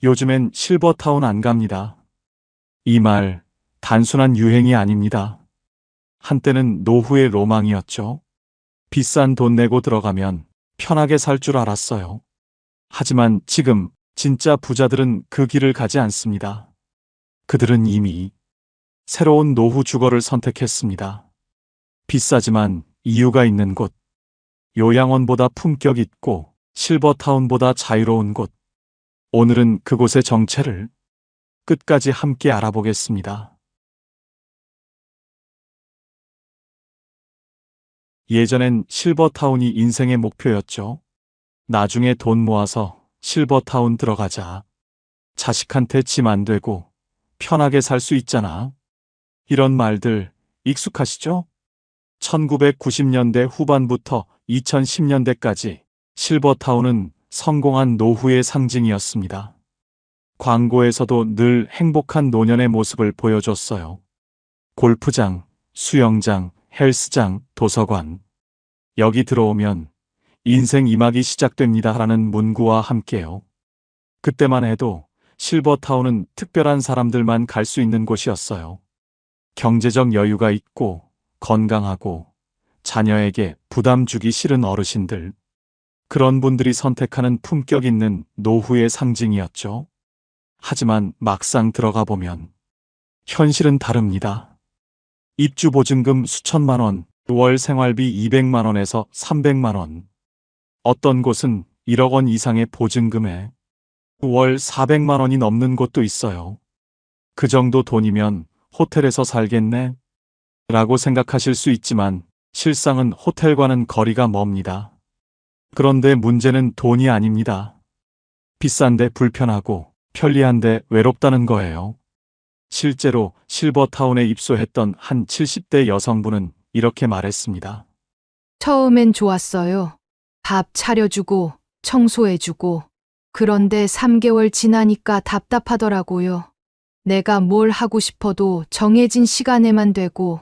요즘엔 실버타운 안 갑니다. 이 말 단순한 유행이 아닙니다. 한때는 노후의 로망이었죠. 비싼 돈 내고 들어가면 편하게 살 줄 알았어요. 하지만 지금 진짜 부자들은 그 길을 가지 않습니다. 그들은 이미 새로운 노후 주거를 선택했습니다. 비싸지만 이유가 있는 곳, 요양원보다 품격 있고 실버타운보다 자유로운 곳. 오늘은 그곳의 정체를 끝까지 함께 알아보겠습니다. 예전엔 실버타운이 인생의 목표였죠. 나중에 돈 모아서 실버타운 들어가자. 자식한테 짐 안 되고 편하게 살 수 있잖아. 이런 말들 익숙하시죠? 1990년대 후반부터 2010년대까지 실버타운은 성공한 노후의 상징이었습니다. 광고에서도 늘 행복한 노년의 모습을 보여줬어요. 골프장, 수영장, 헬스장, 도서관. 여기 들어오면 인생 2막이 시작됩니다라는 문구와 함께요. 그때만 해도 실버타운은 특별한 사람들만 갈 수 있는 곳이었어요. 경제적 여유가 있고 건강하고 자녀에게 부담 주기 싫은 어르신들. 그런 분들이 선택하는 품격 있는 노후의 상징이었죠. 하지만 막상 들어가 보면 현실은 다릅니다. 입주 보증금 수천만 원, 월 생활비 200만 원에서 300만 원. 어떤 곳은 1억 원 이상의 보증금에 월 400만 원이 넘는 곳도 있어요. 그 정도 돈이면 호텔에서 살겠네? 라고 생각하실 수 있지만 실상은 호텔과는 거리가 멉니다. 그런데 문제는 돈이 아닙니다. 비싼데 불편하고 편리한데 외롭다는 거예요. 실제로 실버타운에 입소했던 한 70대 여성분은 이렇게 말했습니다. 처음엔 좋았어요. 밥 차려주고 청소해주고. 그런데 3개월 지나니까 답답하더라고요. 내가 뭘 하고 싶어도 정해진 시간에만 되고,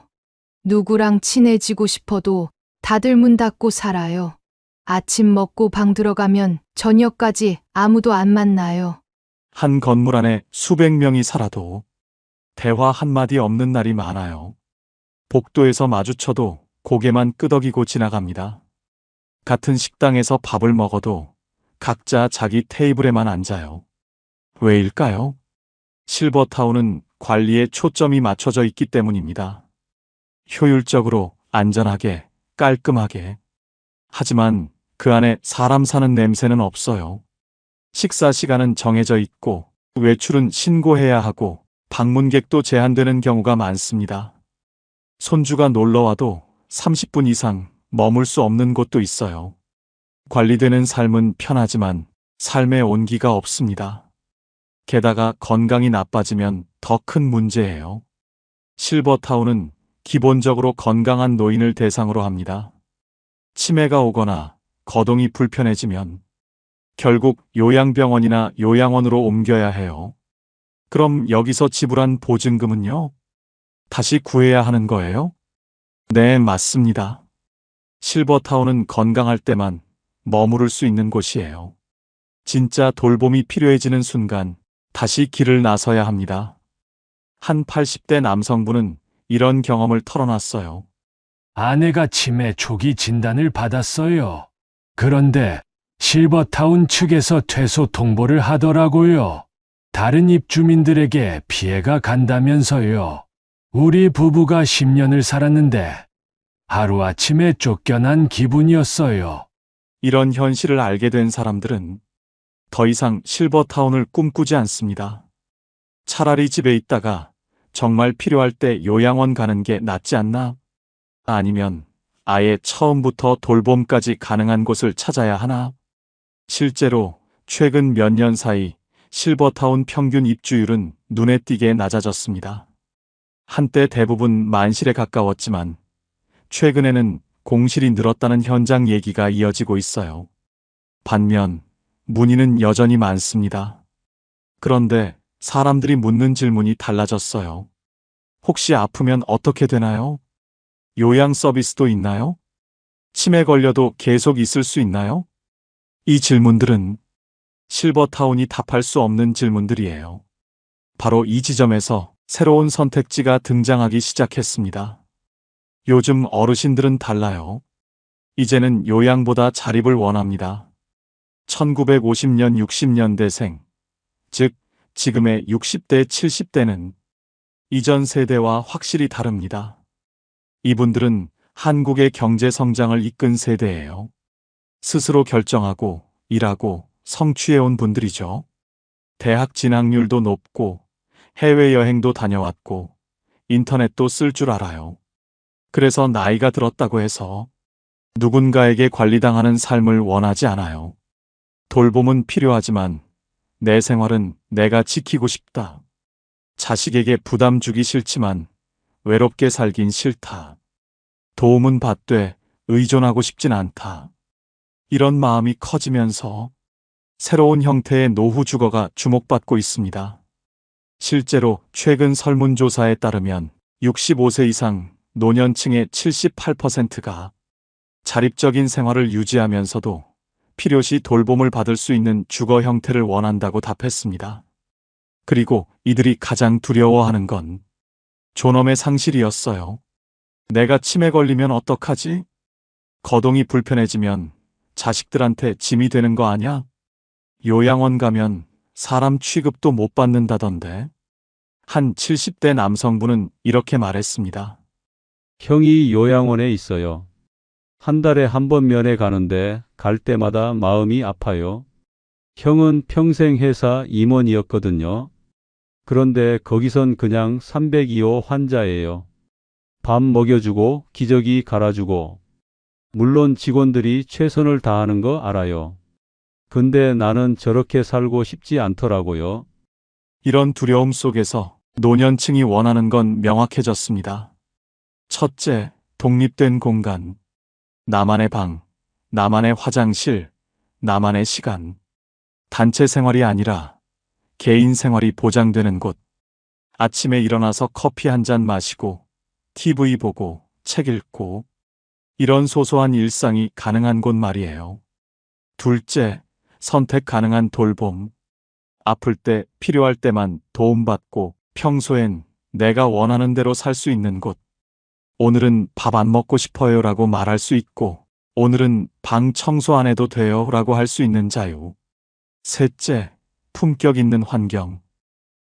누구랑 친해지고 싶어도 다들 문 닫고 살아요. 아침 먹고 방 들어가면 저녁까지 아무도 안 만나요. 한 건물 안에 수백 명이 살아도 대화 한마디 없는 날이 많아요. 복도에서 마주쳐도 고개만 끄덕이고 지나갑니다. 같은 식당에서 밥을 먹어도 각자 자기 테이블에만 앉아요. 왜일까요? 실버타운은 관리에 초점이 맞춰져 있기 때문입니다. 효율적으로, 안전하게, 깔끔하게. 하지만 그 안에 사람 사는 냄새는 없어요. 식사 시간은 정해져 있고 외출은 신고해야 하고 방문객도 제한되는 경우가 많습니다. 손주가 놀러와도 30분 이상 머물 수 없는 곳도 있어요. 관리되는 삶은 편하지만 삶의 온기가 없습니다. 게다가 건강이 나빠지면 더 큰 문제예요. 실버타운은 기본적으로 건강한 노인을 대상으로 합니다. 치매가 오거나 거동이 불편해지면 결국 요양병원이나 요양원으로 옮겨야 해요. 그럼 여기서 지불한 보증금은요? 다시 구해야 하는 거예요? 네, 맞습니다. 실버타운은 건강할 때만 머무를 수 있는 곳이에요. 진짜 돌봄이 필요해지는 순간 다시 길을 나서야 합니다. 한 80대 남성분은 이런 경험을 털어놨어요. 아내가 치매 초기 진단을 받았어요. 그런데 실버타운 측에서 퇴소 통보를 하더라고요. 다른 입주민들에게 피해가 간다면서요. 우리 부부가 10년을 살았는데 하루아침에 쫓겨난 기분이었어요. 이런 현실을 알게 된 사람들은 더 이상 실버타운을 꿈꾸지 않습니다. 차라리 집에 있다가 정말 필요할 때 요양원 가는 게 낫지 않나? 아니면 아예 처음부터 돌봄까지 가능한 곳을 찾아야 하나? 실제로 최근 몇 년 사이 실버타운 평균 입주율은 눈에 띄게 낮아졌습니다. 한때 대부분 만실에 가까웠지만 최근에는 공실이 늘었다는 현장 얘기가 이어지고 있어요. 반면 문의는 여전히 많습니다. 그런데 사람들이 묻는 질문이 달라졌어요. 혹시 아프면 어떻게 되나요? 요양 서비스도 있나요? 치매 걸려도 계속 있을 수 있나요? 이 질문들은 실버타운이 답할 수 없는 질문들이에요. 바로 이 지점에서 새로운 선택지가 등장하기 시작했습니다. 요즘 어르신들은 달라요. 이제는 요양보다 자립을 원합니다. 1950년 60년대생, 즉 지금의 60대 70대는 이전 세대와 확실히 다릅니다. 이분들은 한국의 경제 성장을 이끈 세대예요. 스스로 결정하고 일하고 성취해온 분들이죠. 대학 진학률도 높고 해외여행도 다녀왔고 인터넷도 쓸 줄 알아요. 그래서 나이가 들었다고 해서 누군가에게 관리당하는 삶을 원하지 않아요. 돌봄은 필요하지만 내 생활은 내가 지키고 싶다. 자식에게 부담 주기 싫지만 외롭게 살긴 싫다. 도움은 받되 의존하고 싶진 않다. 이런 마음이 커지면서 새로운 형태의 노후 주거가 주목받고 있습니다. 실제로 최근 설문조사에 따르면 65세 이상 노년층의 78%가 자립적인 생활을 유지하면서도 필요시 돌봄을 받을 수 있는 주거 형태를 원한다고 답했습니다. 그리고 이들이 가장 두려워하는 건 존엄의 상실이었어요. 내가 치매 걸리면 어떡하지? 거동이 불편해지면 자식들한테 짐이 되는 거 아냐? 요양원 가면 사람 취급도 못 받는다던데. 한 70대 남성분은 이렇게 말했습니다. 형이 요양원에 있어요. 한 달에 한 번 면회 가는데 갈 때마다 마음이 아파요. 형은 평생 회사 임원이었거든요. 그런데 거기선 그냥 302호 환자예요. 밥 먹여주고 기저귀 갈아주고. 물론 직원들이 최선을 다하는 거 알아요. 근데 나는 저렇게 살고 싶지 않더라고요. 이런 두려움 속에서 노년층이 원하는 건 명확해졌습니다. 첫째, 독립된 공간. 나만의 방, 나만의 화장실, 나만의 시간. 단체 생활이 아니라 개인 생활이 보장되는 곳. 아침에 일어나서 커피 한 잔 마시고, TV 보고, 책 읽고, 이런 소소한 일상이 가능한 곳 말이에요. 둘째, 선택 가능한 돌봄. 아플 때, 필요할 때만 도움받고, 평소엔 내가 원하는 대로 살 수 있는 곳. 오늘은 밥 안 먹고 싶어요 라고 말할 수 있고, 오늘은 방 청소 안 해도 돼요 라고 할 수 있는 자유. 셋째, 품격 있는 환경.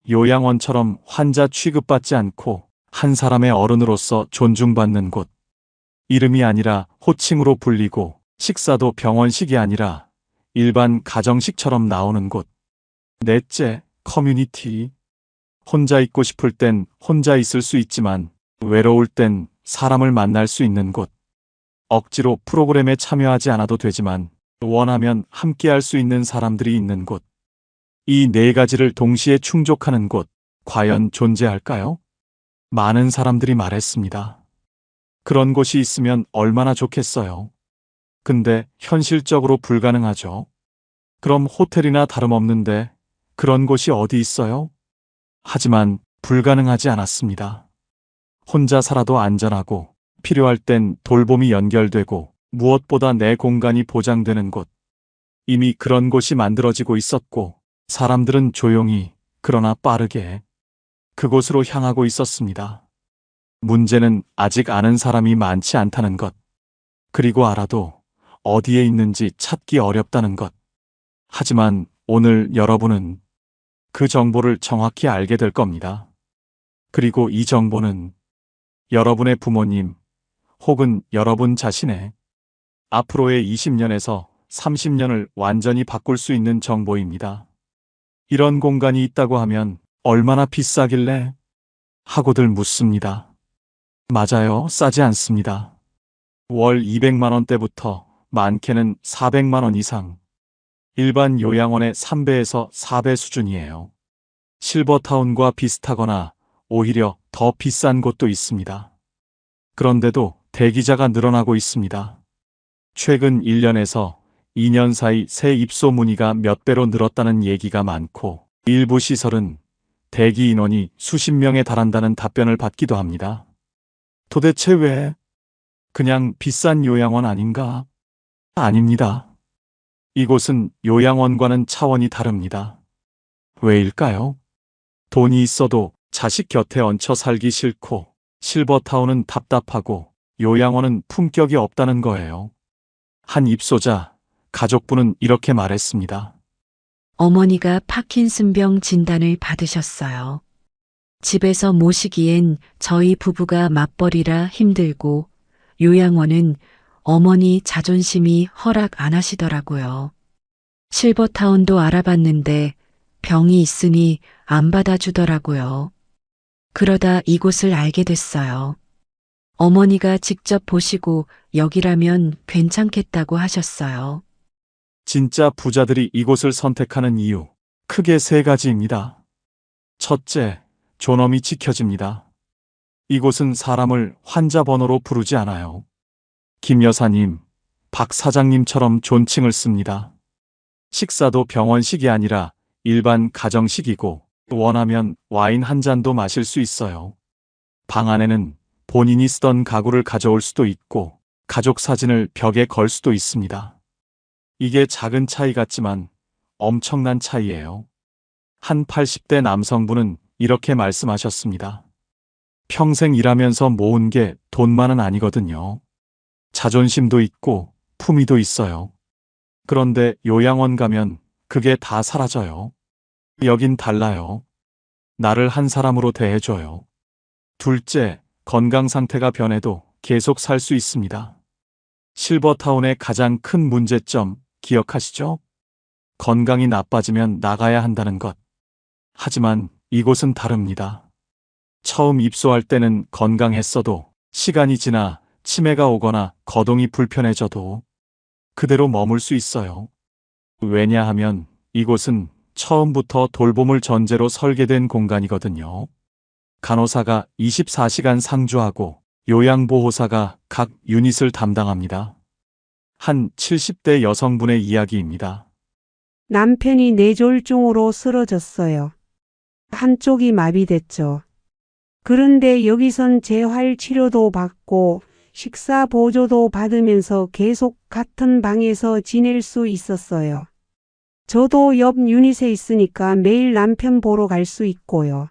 요양원처럼 환자 취급받지 않고 한 사람의 어른으로서 존중받는 곳. 이름이 아니라 호칭으로 불리고 식사도 병원식이 아니라 일반 가정식처럼 나오는 곳. 넷째, 커뮤니티. 혼자 있고 싶을 땐 혼자 있을 수 있지만 외로울 땐 사람을 만날 수 있는 곳. 억지로 프로그램에 참여하지 않아도 되지만 원하면 함께할 수 있는 사람들이 있는 곳. 이 네 가지를 동시에 충족하는 곳, 과연 존재할까요? 많은 사람들이 말했습니다. 그런 곳이 있으면 얼마나 좋겠어요. 근데 현실적으로 불가능하죠. 그럼 호텔이나 다름없는데 그런 곳이 어디 있어요? 하지만 불가능하지 않았습니다. 혼자 살아도 안전하고 필요할 땐 돌봄이 연결되고 무엇보다 내 공간이 보장되는 곳. 이미 그런 곳이 만들어지고 있었고 사람들은 조용히 그러나 빠르게 그곳으로 향하고 있었습니다. 문제는 아직 아는 사람이 많지 않다는 것. 그리고 알아도 어디에 있는지 찾기 어렵다는 것. 하지만 오늘 여러분은 그 정보를 정확히 알게 될 겁니다. 그리고 이 정보는 여러분의 부모님 혹은 여러분 자신의 앞으로의 20년에서 30년을 완전히 바꿀 수 있는 정보입니다. 이런 공간이 있다고 하면 얼마나 비싸길래? 하고들 묻습니다. 맞아요. 싸지 않습니다. 월 200만 원대부터 많게는 400만 원 이상. 일반 요양원의 3배에서 4배 수준이에요. 실버타운과 비슷하거나 오히려 더 비싼 곳도 있습니다. 그런데도 대기자가 늘어나고 있습니다. 최근 1년에서 2년 사이 새 입소 문의가 몇 배로 늘었다는 얘기가 많고 일부 시설은 대기 인원이 수십 명에 달한다는 답변을 받기도 합니다. 도대체 왜? 그냥 비싼 요양원 아닌가? 아닙니다. 이곳은 요양원과는 차원이 다릅니다. 왜일까요? 돈이 있어도 자식 곁에 얹혀 살기 싫고, 실버타운은 답답하고, 요양원은 품격이 없다는 거예요. 한 입소자, 가족부는 이렇게 말했습니다. 어머니가 파킨슨병 진단을 받으셨어요. 집에서 모시기엔 저희 부부가 맞벌이라 힘들고 요양원은 어머니 자존심이 허락 안 하시더라고요. 실버타운도 알아봤는데 병이 있으니 안 받아주더라고요. 그러다 이곳을 알게 됐어요. 어머니가 직접 보시고 여기라면 괜찮겠다고 하셨어요. 진짜 부자들이 이곳을 선택하는 이유, 크게 세 가지입니다. 첫째, 존엄이 지켜집니다. 이곳은 사람을 환자 번호로 부르지 않아요. 김 여사님, 박 사장님처럼 존칭을 씁니다. 식사도 병원식이 아니라 일반 가정식이고, 원하면 와인 한 잔도 마실 수 있어요. 방 안에는 본인이 쓰던 가구를 가져올 수도 있고, 가족 사진을 벽에 걸 수도 있습니다. 이게 작은 차이 같지만 엄청난 차이예요. 한 80대 남성분은 이렇게 말씀하셨습니다. 평생 일하면서 모은 게 돈만은 아니거든요. 자존심도 있고 품위도 있어요. 그런데 요양원 가면 그게 다 사라져요. 여긴 달라요. 나를 한 사람으로 대해줘요. 둘째, 건강 상태가 변해도 계속 살 수 있습니다. 실버타운의 가장 큰 문제점 기억하시죠? 건강이 나빠지면 나가야 한다는 것. 하지만 이곳은 다릅니다. 처음 입소할 때는 건강했어도 시간이 지나 치매가 오거나 거동이 불편해져도 그대로 머물 수 있어요. 왜냐하면 이곳은 처음부터 돌봄을 전제로 설계된 공간이거든요. 간호사가 24시간 상주하고 요양보호사가 각 유닛을 담당합니다. 한 70대 여성분의 이야기입니다. 남편이 뇌졸중으로 쓰러졌어요. 한쪽이 마비됐죠. 그런데 여기선 재활 치료도 받고 식사 보조도 받으면서 계속 같은 방에서 지낼 수 있었어요. 저도 옆 유닛에 있으니까 매일 남편 보러 갈 수 있고요.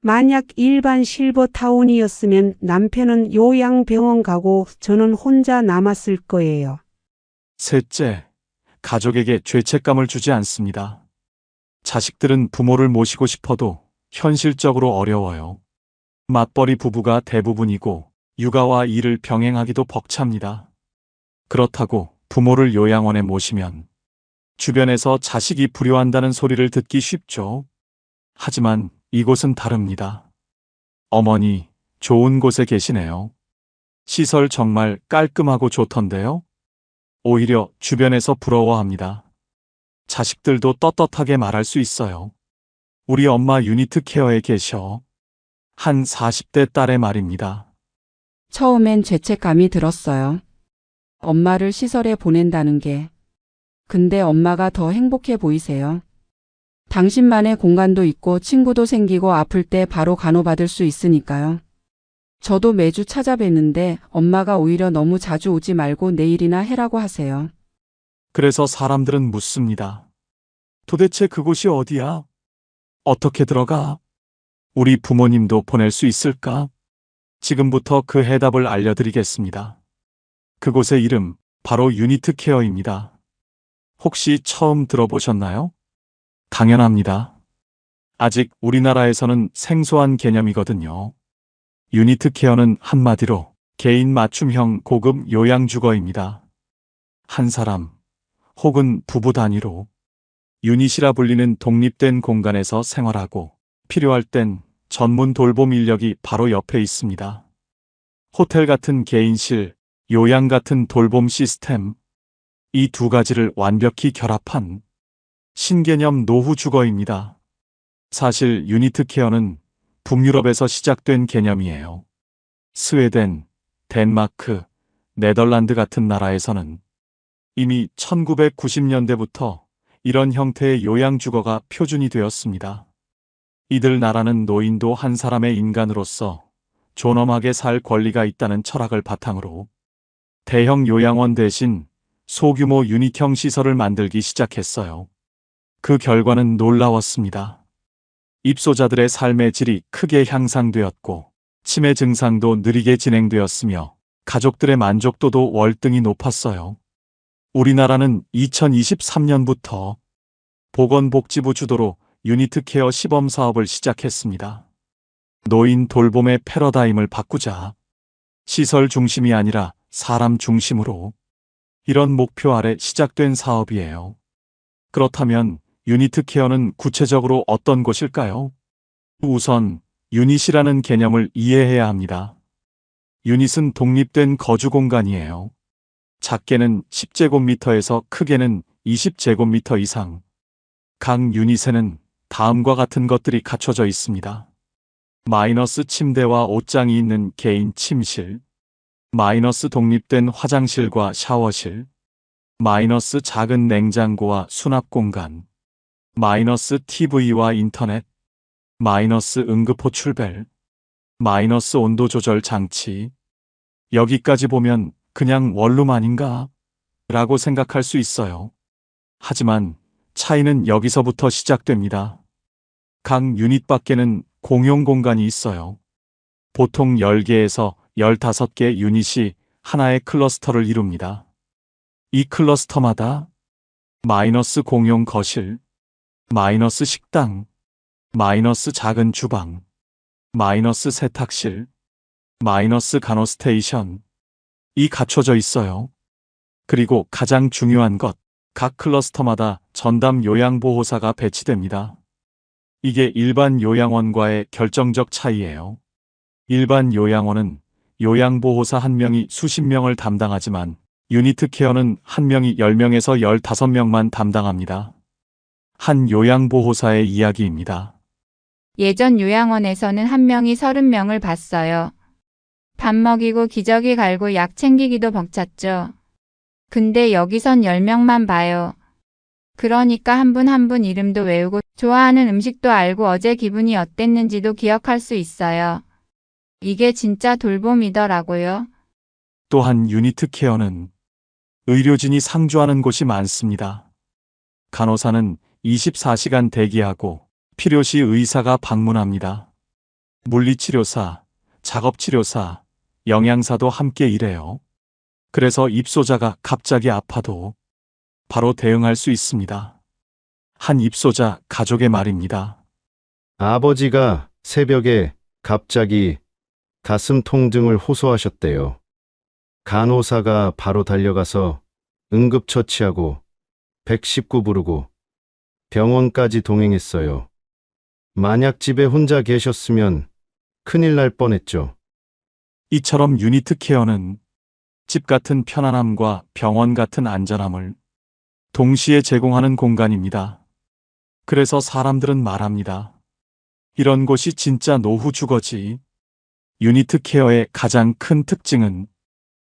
만약 일반 실버타운이었으면 남편은 요양병원 가고 저는 혼자 남았을 거예요. 셋째, 가족에게 죄책감을 주지 않습니다. 자식들은 부모를 모시고 싶어도 현실적으로 어려워요. 맞벌이 부부가 대부분이고 육아와 일을 병행하기도 벅찹니다. 그렇다고 부모를 요양원에 모시면 주변에서 자식이 불효한다는 소리를 듣기 쉽죠. 하지만 이곳은 다릅니다. 어머니, 좋은 곳에 계시네요. 시설 정말 깔끔하고 좋던데요? 오히려 주변에서 부러워합니다. 자식들도 떳떳하게 말할 수 있어요. 우리 엄마 유니트 케어에 계셔. 한 40대 딸의 말입니다. 처음엔 죄책감이 들었어요. 엄마를 시설에 보낸다는 게. 근데 엄마가 더 행복해 보이세요. 당신만의 공간도 있고 친구도 생기고 아플 때 바로 간호받을 수 있으니까요. 저도 매주 찾아뵀는데 엄마가 오히려 너무 자주 오지 말고 내일이나 해라고 하세요. 그래서 사람들은 묻습니다. 도대체 그곳이 어디야? 어떻게 들어가? 우리 부모님도 보낼 수 있을까? 지금부터 그 해답을 알려드리겠습니다. 그곳의 이름, 바로 유니트 케어입니다. 혹시 처음 들어보셨나요? 당연합니다. 아직 우리나라에서는 생소한 개념이거든요. 유니트 케어는 한마디로 개인 맞춤형 고급 요양주거입니다. 한 사람 혹은 부부 단위로 유닛이라 불리는 독립된 공간에서 생활하고 필요할 땐 전문 돌봄 인력이 바로 옆에 있습니다. 호텔 같은 개인실, 요양 같은 돌봄 시스템, 이 두 가지를 완벽히 결합한 신개념 노후 주거입니다. 사실 유니트 케어는 북유럽에서 시작된 개념이에요. 스웨덴, 덴마크, 네덜란드 같은 나라에서는 이미 1990년대부터 이런 형태의 요양주거가 표준이 되었습니다. 이들 나라는 노인도 한 사람의 인간으로서 존엄하게 살 권리가 있다는 철학을 바탕으로 대형 요양원 대신 소규모 유닛형 시설을 만들기 시작했어요. 그 결과는 놀라웠습니다. 입소자들의 삶의 질이 크게 향상되었고, 치매 증상도 느리게 진행되었으며, 가족들의 만족도도 월등히 높았어요. 우리나라는 2023년부터 보건복지부 주도로 유니트 케어 시범 사업을 시작했습니다. 노인 돌봄의 패러다임을 바꾸자. 시설 중심이 아니라 사람 중심으로. 이런 목표 아래 시작된 사업이에요. 그렇다면 유니트 케어는 구체적으로 어떤 곳일까요? 우선 유닛이라는 개념을 이해해야 합니다. 유닛은 독립된 거주 공간이에요. 작게는 10제곱미터에서 크게는 20제곱미터 이상. 각 유닛에는 다음과 같은 것들이 갖춰져 있습니다. 마이너스 침대와 옷장이 있는 개인 침실, 마이너스 독립된 화장실과 샤워실, 마이너스 작은 냉장고와 수납 공간, 마이너스 TV와 인터넷, 마이너스 응급 호출벨, 마이너스 온도 조절 장치. 여기까지 보면 그냥 원룸 아닌가? 라고 생각할 수 있어요. 하지만 차이는 여기서부터 시작됩니다. 각 유닛 밖에는 공용 공간이 있어요. 보통 10개에서 15개 유닛이 하나의 클러스터를 이룹니다. 이 클러스터마다 마이너스 공용 거실, 마이너스 식당, 마이너스 작은 주방, 마이너스 세탁실, 마이너스 간호 스테이션, 이 갖춰져 있어요. 그리고 가장 중요한 것, 각 클러스터마다 전담 요양보호사가 배치됩니다. 이게 일반 요양원과의 결정적 차이예요. 일반 요양원은 요양보호사 1명이 수십 명을 담당하지만 유니트 케어는 1명이 10명에서 15명만 담당합니다. 한 요양보호사의 이야기입니다. 예전 요양원에서는 1명이 30명을 봤어요. 밥 먹이고 기저귀 갈고 약 챙기기도 벅찼죠. 근데 여기선 10명만 봐요. 그러니까 한 분 한 분 이름도 외우고 좋아하는 음식도 알고 어제 기분이 어땠는지도 기억할 수 있어요. 이게 진짜 돌봄이더라고요. 또한 유니트 케어는 의료진이 상주하는 곳이 많습니다. 간호사는 24시간 대기하고 필요시 의사가 방문합니다. 물리치료사, 작업치료사, 영양사도 함께 일해요. 그래서 입소자가 갑자기 아파도 바로 대응할 수 있습니다. 한 입소자 가족의 말입니다. 아버지가 새벽에 갑자기 가슴 통증을 호소하셨대요. 간호사가 바로 달려가서 응급처치하고 119 부르고 병원까지 동행했어요. 만약 집에 혼자 계셨으면 큰일 날 뻔했죠. 이처럼 유니트 케어는 집 같은 편안함과 병원 같은 안전함을 동시에 제공하는 공간입니다. 그래서 사람들은 말합니다. 이런 곳이 진짜 노후 주거지. 유니트 케어의 가장 큰 특징은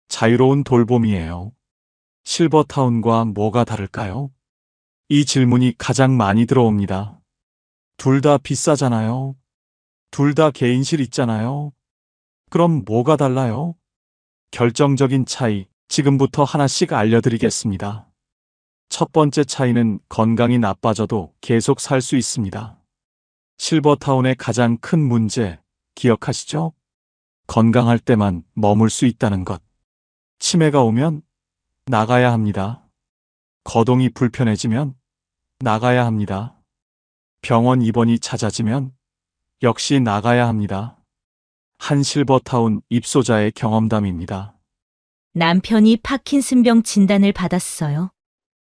자유로운 돌봄이에요. 실버타운과 뭐가 다를까요? 이 질문이 가장 많이 들어옵니다. 둘 다 비싸잖아요. 둘 다 개인실 있잖아요. 그럼 뭐가 달라요? 결정적인 차이, 지금부터 하나씩 알려드리겠습니다. 첫 번째 차이는 건강이 나빠져도 계속 살 수 있습니다. 실버타운의 가장 큰 문제, 기억하시죠? 건강할 때만 머물 수 있다는 것. 치매가 오면 나가야 합니다. 거동이 불편해지면 나가야 합니다. 병원 입원이 잦아지면 역시 나가야 합니다. 한 실버타운 입소자의 경험담입니다. 남편이 파킨슨병 진단을 받았어요.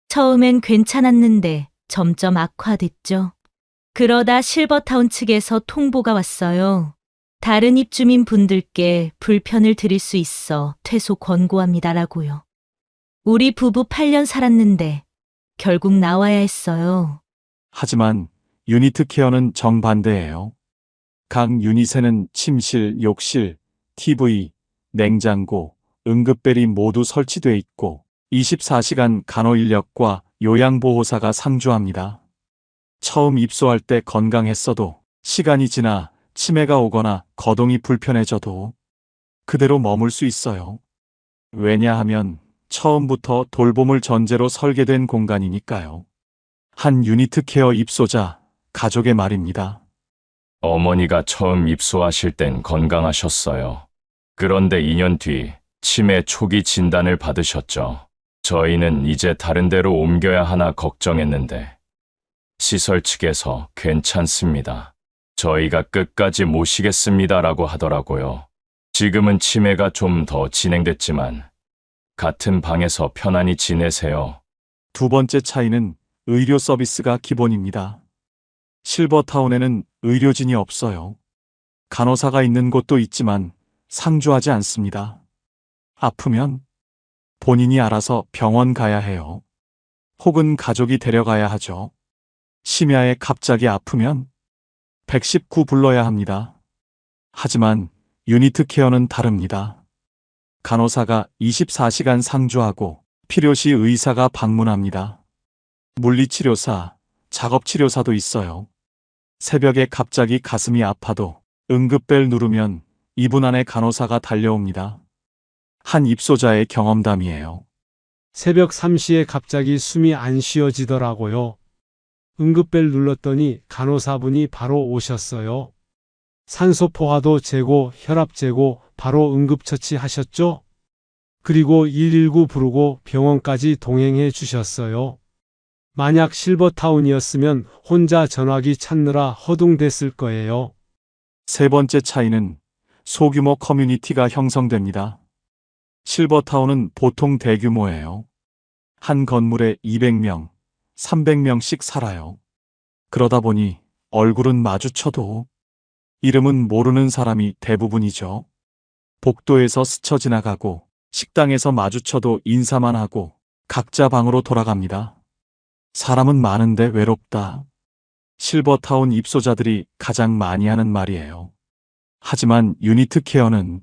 처음엔 괜찮았는데 점점 악화됐죠. 그러다 실버타운 측에서 통보가 왔어요. 다른 입주민 분들께 불편을 드릴 수 있어 퇴소 권고합니다라고요. 우리 부부 8년 살았는데 결국 나와야 했어요. 하지만 유니트 케어는 정반대예요. 각 유닛에는 침실, 욕실, TV, 냉장고, 응급벨이 모두 설치돼 있고 24시간 간호 인력과 요양보호사가 상주합니다. 처음 입소할 때 건강했어도 시간이 지나 치매가 오거나 거동이 불편해져도 그대로 머물 수 있어요. 왜냐하면 처음부터 돌봄을 전제로 설계된 공간이니까요. 한 유니트 케어 입소자, 가족의 말입니다. 어머니가 처음 입소하실 땐 건강하셨어요. 그런데 2년 뒤 치매 초기 진단을 받으셨죠. 저희는 이제 다른 데로 옮겨야 하나 걱정했는데 시설 측에서 괜찮습니다. 저희가 끝까지 모시겠습니다라고 하더라고요. 지금은 치매가 좀 더 진행됐지만 같은 방에서 편안히 지내세요. 두 번째 차이는 의료 서비스가 기본입니다. 실버타운에는 의료진이 없어요. 간호사가 있는 곳도 있지만 상주하지 않습니다. 아프면 본인이 알아서 병원 가야 해요. 혹은 가족이 데려가야 하죠. 심야에 갑자기 아프면 119 불러야 합니다. 하지만 유니트 케어는 다릅니다. 간호사가 24시간 상주하고 필요시 의사가 방문합니다. 물리치료사, 작업치료사도 있어요. 새벽에 갑자기 가슴이 아파도 응급벨 누르면 2분 안에 간호사가 달려옵니다. 한 입소자의 경험담이에요. 새벽 3시에 갑자기 숨이 안 쉬어지더라고요. 응급벨 눌렀더니 간호사분이 바로 오셨어요. 산소 포화도 재고, 혈압 재고 바로 응급처치 하셨죠? 그리고 119 부르고 병원까지 동행해 주셨어요. 만약 실버타운이었으면 혼자 전화기 찾느라 허둥댔을 거예요. 세 번째 차이는 소규모 커뮤니티가 형성됩니다. 실버타운은 보통 대규모예요. 한 건물에 200명, 300명씩 살아요. 그러다 보니 얼굴은 마주쳐도 이름은 모르는 사람이 대부분이죠. 복도에서 스쳐 지나가고 식당에서 마주쳐도 인사만 하고 각자 방으로 돌아갑니다. 사람은 많은데 외롭다. 실버타운 입소자들이 가장 많이 하는 말이에요. 하지만 유니트 케어는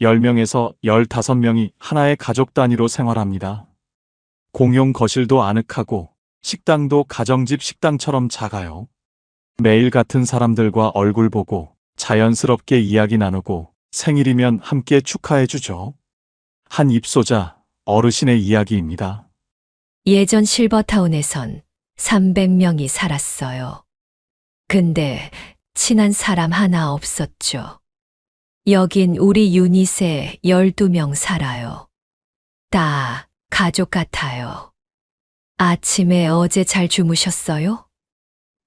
10명에서 15명이 하나의 가족 단위로 생활합니다. 공용 거실도 아늑하고 식당도 가정집 식당처럼 작아요. 매일 같은 사람들과 얼굴 보고 자연스럽게 이야기 나누고 생일이면 함께 축하해주죠. 한 입소자, 어르신의 이야기입니다. 예전 실버타운에선 300명이 살았어요. 근데 친한 사람 하나 없었죠. 여긴 우리 유닛에 12명 살아요. 다 가족 같아요. 아침에 어제 잘 주무셨어요?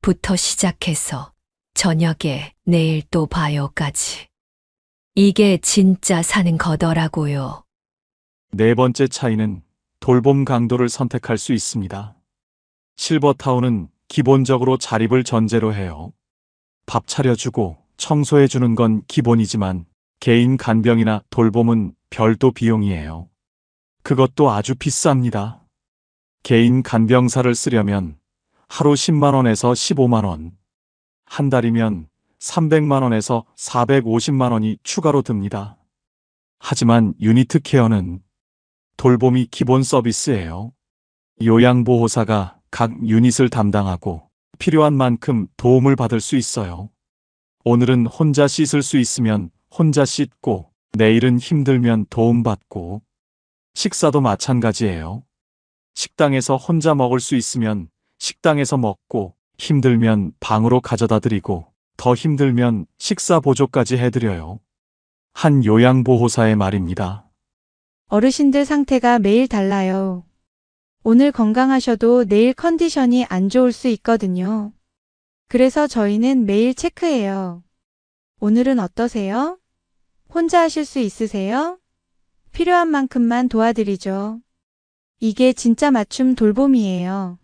부터 시작해서 저녁에 내일 또 봐요까지. 이게 진짜 사는 거더라고요. 네 번째 차이는 돌봄 강도를 선택할 수 있습니다. 실버타운은 기본적으로 자립을 전제로 해요. 밥 차려주고 청소해주는 건 기본이지만 개인 간병이나 돌봄은 별도 비용이에요. 그것도 아주 비쌉니다. 개인 간병사를 쓰려면 하루 10만 원에서 15만 원, 한 달이면 300만 원에서 450만 원이 추가로 듭니다. 하지만 유니트 케어는 돌봄이 기본 서비스예요. 요양보호사가 각 유닛을 담당하고 필요한 만큼 도움을 받을 수 있어요. 오늘은 혼자 씻을 수 있으면 혼자 씻고, 내일은 힘들면 도움받고, 식사도 마찬가지예요. 식당에서 혼자 먹을 수 있으면 식당에서 먹고, 힘들면 방으로 가져다 드리고, 더 힘들면 식사 보조까지 해드려요. 한 요양보호사의 말입니다. 어르신들 상태가 매일 달라요. 오늘 건강하셔도 내일 컨디션이 안 좋을 수 있거든요. 그래서 저희는 매일 체크해요. 오늘은 어떠세요? 혼자 하실 수 있으세요? 필요한 만큼만 도와드리죠. 이게 진짜 맞춤 돌봄이에요.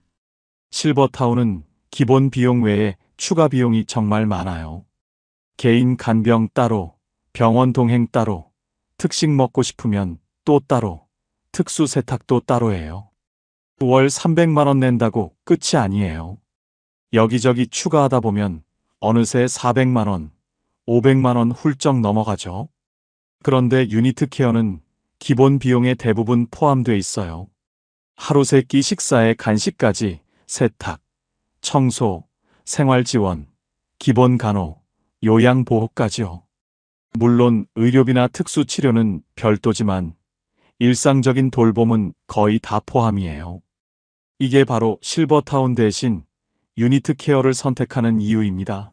실버타운은 기본 비용 외에 추가 비용이 정말 많아요. 개인 간병 따로, 병원 동행 따로, 특식 먹고 싶으면 또 따로, 특수 세탁도 따로예요. 월 300만 원 낸다고 끝이 아니에요. 여기저기 추가하다 보면 어느새 400만 원, 500만 원 훌쩍 넘어가죠. 그런데 유니트 케어는 기본 비용에 대부분 포함돼 있어요. 하루 세 끼 식사에 간식까지 세탁, 청소, 생활지원, 기본 간호, 요양보호까지요. 물론 의료비나 특수치료는 별도지만 일상적인 돌봄은 거의 다 포함이에요. 이게 바로 실버타운 대신 유니트 케어를 선택하는 이유입니다.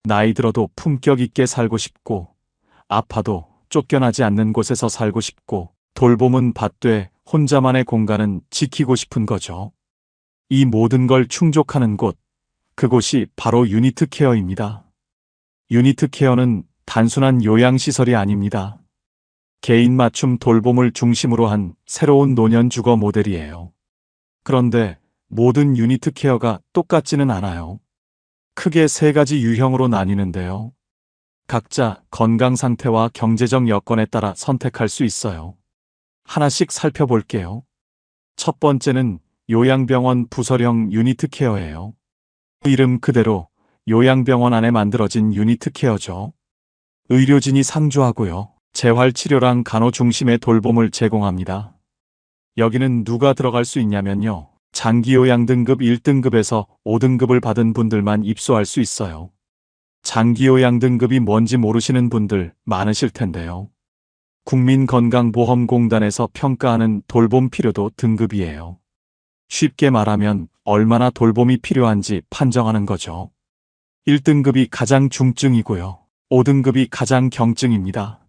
나이 들어도 품격 있게 살고 싶고, 아파도 쫓겨나지 않는 곳에서 살고 싶고, 돌봄은 받되 혼자만의 공간은 지키고 싶은 거죠. 이 모든 걸 충족하는 곳, 그곳이 바로 유니트 케어입니다. 유니트 케어는 단순한 요양시설이 아닙니다. 개인 맞춤 돌봄을 중심으로 한 새로운 노년 주거 모델이에요. 그런데 모든 유니트 케어가 똑같지는 않아요. 크게 3가지 유형으로 나뉘는데요. 각자 건강 상태와 경제적 여건에 따라 선택할 수 있어요. 하나씩 살펴볼게요. 첫 번째는 요양병원 부설형 유니트 케어예요. 이름 그대로 요양병원 안에 만들어진 유니트 케어죠. 의료진이 상주하고요. 재활치료랑 간호 중심의 돌봄을 제공합니다. 여기는 누가 들어갈 수 있냐면요. 장기요양 등급 1등급에서 5등급을 받은 분들만 입소할 수 있어요. 장기요양 등급이 뭔지 모르시는 분들 많으실 텐데요. 국민건강보험공단에서 평가하는 돌봄 필요도 등급이에요. 쉽게 말하면 얼마나 돌봄이 필요한지 판정하는 거죠. 1등급이 가장 중증이고요. 5등급이 가장 경증입니다.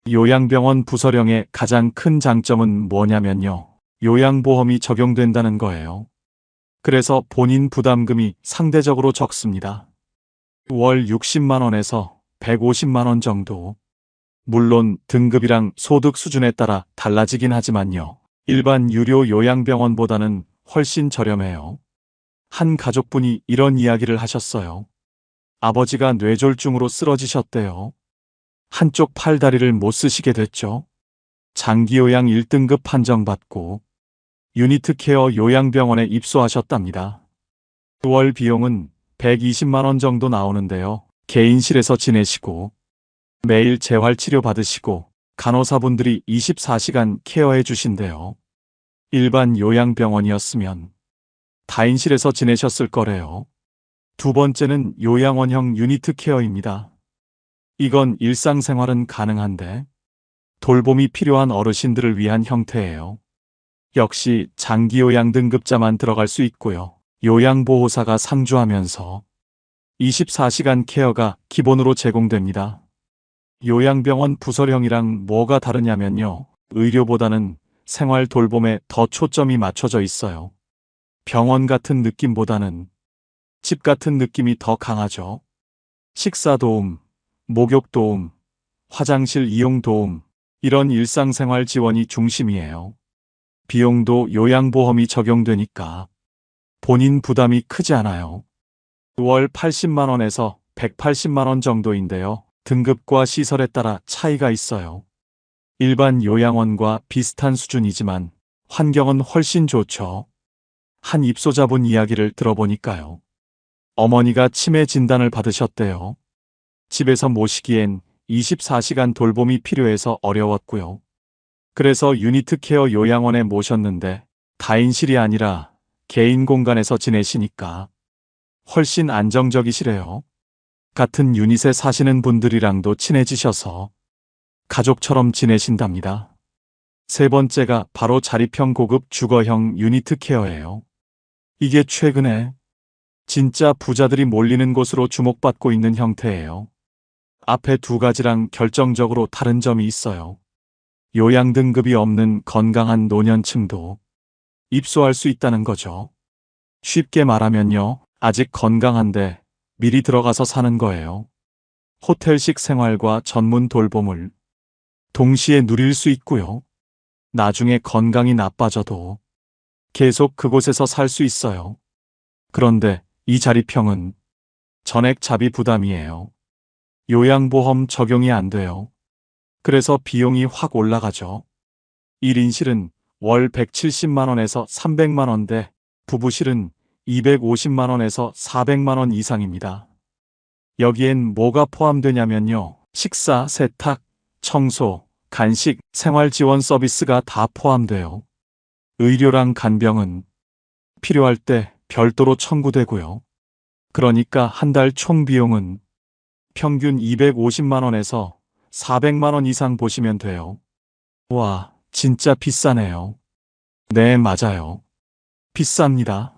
요양병원 부설형의 가장 큰 장점은 뭐냐면요. 요양보험이 적용된다는 거예요. 그래서 본인 부담금이 상대적으로 적습니다. 월 60만 원에서 150만 원 정도. 물론 등급이랑 소득 수준에 따라 달라지긴 하지만요. 일반 유료 요양병원보다는 훨씬 저렴해요. 한 가족분이 이런 이야기를 하셨어요. 아버지가 뇌졸중으로 쓰러지셨대요. 한쪽 팔다리를 못 쓰시게 됐죠. 장기요양 1등급 판정받고 유니트 케어 요양병원에 입소하셨답니다. 월 비용은 120만 원 정도 나오는데요. 개인실에서 지내시고 매일 재활치료 받으시고 간호사분들이 24시간 케어해 주신대요. 일반 요양병원이었으면 다인실에서 지내셨을 거래요. 두 번째는 요양원형 유니트 케어입니다. 이건 일상생활은 가능한데 돌봄이 필요한 어르신들을 위한 형태예요. 역시 장기요양 등급자만 들어갈 수 있고요. 요양보호사가 상주하면서 24시간 케어가 기본으로 제공됩니다. 요양병원 부설형이랑 뭐가 다르냐면요. 의료보다는 생활 돌봄에 더 초점이 맞춰져 있어요. 병원 같은 느낌보다는 집 같은 느낌이 더 강하죠. 식사 도움, 목욕 도움, 화장실 이용 도움, 이런 일상생활 지원이 중심이에요. 비용도 요양보험이 적용되니까 본인 부담이 크지 않아요. 월 80만 원에서 180만 원 정도인데요. 등급과 시설에 따라 차이가 있어요. 일반 요양원과 비슷한 수준이지만 환경은 훨씬 좋죠. 한 입소자분 이야기를 들어보니까요. 어머니가 치매 진단을 받으셨대요. 집에서 모시기엔 24시간 돌봄이 필요해서 어려웠고요. 그래서 유니트 케어 요양원에 모셨는데 다인실이 아니라 개인 공간에서 지내시니까 훨씬 안정적이시래요. 같은 유닛에 사시는 분들이랑도 친해지셔서 가족처럼 지내신답니다. 세 번째가 바로 자립형 고급 주거형 유니트 케어예요. 이게 최근에 진짜 부자들이 몰리는 곳으로 주목받고 있는 형태예요. 앞에 2가지랑 결정적으로 다른 점이 있어요. 요양 등급이 없는 건강한 노년층도 입소할 수 있다는 거죠. 쉽게 말하면요. 아직 건강한데 미리 들어가서 사는 거예요. 호텔식 생활과 전문 돌봄을 동시에 누릴 수 있고요. 나중에 건강이 나빠져도 계속 그곳에서 살 수 있어요. 그런데 이 자립형은 전액 자비 부담이에요. 요양보험 적용이 안 돼요. 그래서 비용이 확 올라가죠. 1인실은 월 170만 원에서 300만 원대, 부부실은 250만 원에서 400만 원 이상입니다. 여기엔 뭐가 포함되냐면요. 식사, 세탁, 청소, 간식, 생활지원 서비스가 다 포함돼요. 의료랑 간병은 필요할 때 별도로 청구되고요. 그러니까 한 달 총 비용은 평균 250만 원에서 400만 원 이상 보시면 돼요. 와, 진짜 비싸네요. 네, 맞아요. 비쌉니다.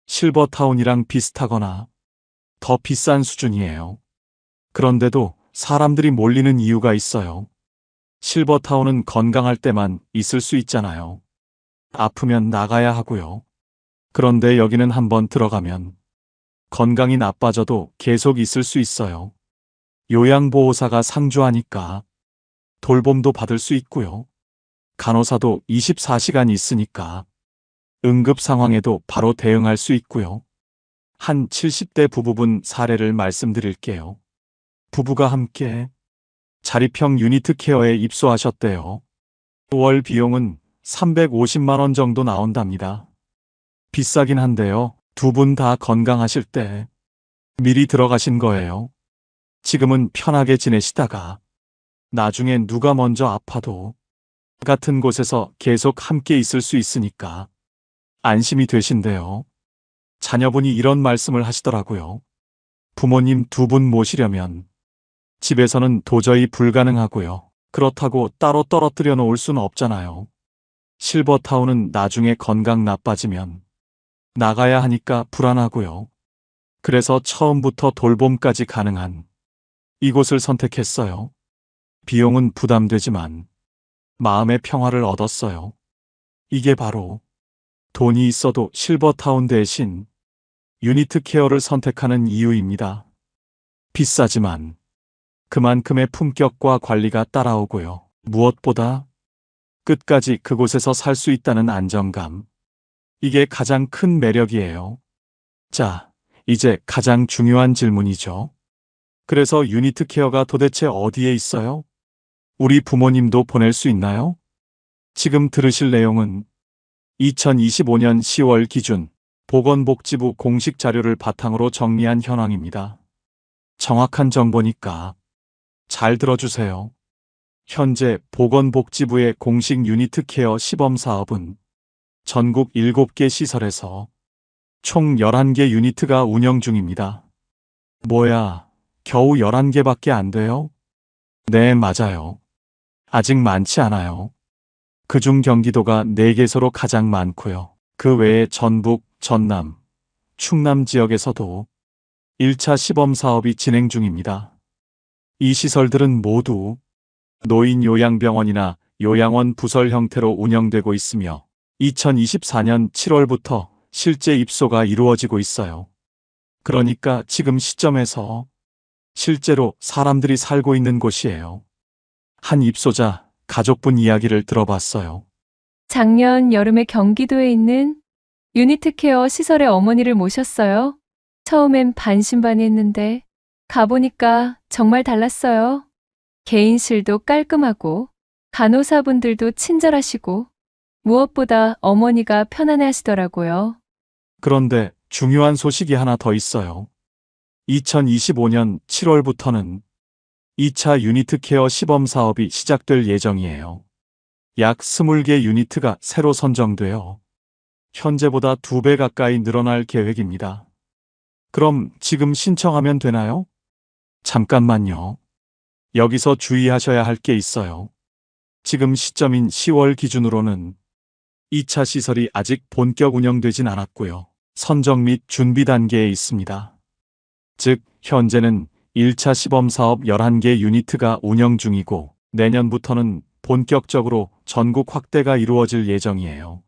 실버타운이랑 비슷하거나 더 비싼 수준이에요. 그런데도 사람들이 몰리는 이유가 있어요. 실버타운은 건강할 때만 있을 수 있잖아요. 아프면 나가야 하고요. 그런데 여기는 한번 들어가면 건강이 나빠져도 계속 있을 수 있어요. 요양보호사가 상주하니까 돌봄도 받을 수 있고요. 간호사도 24시간 있으니까 응급 상황에도 바로 대응할 수 있고요. 한 70대 부부분 사례를 말씀드릴게요. 부부가 함께 자립형 유니트 케어에 입소하셨대요. 월 비용은 350만 원 정도 나온답니다. 비싸긴 한데요. 두 분 다 건강하실 때 미리 들어가신 거예요. 지금은 편하게 지내시다가 나중에 누가 먼저 아파도 같은 곳에서 계속 함께 있을 수 있으니까 안심이 되신대요. 자녀분이 이런 말씀을 하시더라고요. 부모님 두 분 모시려면 집에서는 도저히 불가능하고요. 그렇다고 따로 떨어뜨려 놓을 수는 없잖아요. 실버타운은 나중에 건강 나빠지면 나가야 하니까 불안하고요. 그래서 처음부터 돌봄까지 가능한 이곳을 선택했어요. 비용은 부담되지만 마음의 평화를 얻었어요. 이게 바로 돈이 있어도 실버타운 대신 유니트 케어를 선택하는 이유입니다. 비싸지만 그만큼의 품격과 관리가 따라오고요. 무엇보다 끝까지 그곳에서 살 수 있다는 안정감. 이게 가장 큰 매력이에요. 자, 이제 가장 중요한 질문이죠. 그래서 유니트 케어가 도대체 어디에 있어요? 우리 부모님도 보낼 수 있나요? 지금 들으실 내용은 2025년 10월 기준 보건복지부 공식 자료를 바탕으로 정리한 현황입니다. 정확한 정보니까 잘 들어주세요. 현재 보건복지부의 공식 유니트 케어 시범 사업은 전국 7개 시설에서 총 11개 유니트가 운영 중입니다. 뭐야, 겨우 11개밖에 안 돼요? 네, 맞아요. 아직 많지 않아요. 그중 경기도가 4개소로 가장 많고요. 그 외에 전북, 전남, 충남 지역에서도 1차 시범 사업이 진행 중입니다. 이 시설들은 모두 노인요양병원이나 요양원 부설 형태로 운영되고 있으며 2024년 7월부터 실제 입소가 이루어지고 있어요. 그러니까 지금 시점에서 실제로 사람들이 살고 있는 곳이에요. 한 입소자 가족분 이야기를 들어봤어요. 작년 여름에 경기도에 있는 유니트 케어 시설의 어머니를 모셨어요. 처음엔 반신반의했는데 가보니까 정말 달랐어요. 개인실도 깔끔하고 간호사분들도 친절하시고 무엇보다 어머니가 편안해 하시더라고요. 그런데 중요한 소식이 하나 더 있어요. 2025년 7월부터는 2차 유니트 케어 시범 사업이 시작될 예정이에요. 약 20개 유니트가 새로 선정되어 현재보다 2배 가까이 늘어날 계획입니다. 그럼 지금 신청하면 되나요? 잠깐만요. 여기서 주의하셔야 할 게 있어요. 지금 시점인 10월 기준으로는 2차 시설이 아직 본격 운영되진 않았고요. 선정 및 준비 단계에 있습니다. 즉, 현재는 1차 시범 사업 11개 유니트가 운영 중이고 내년부터는 본격적으로 전국 확대가 이루어질 예정이에요.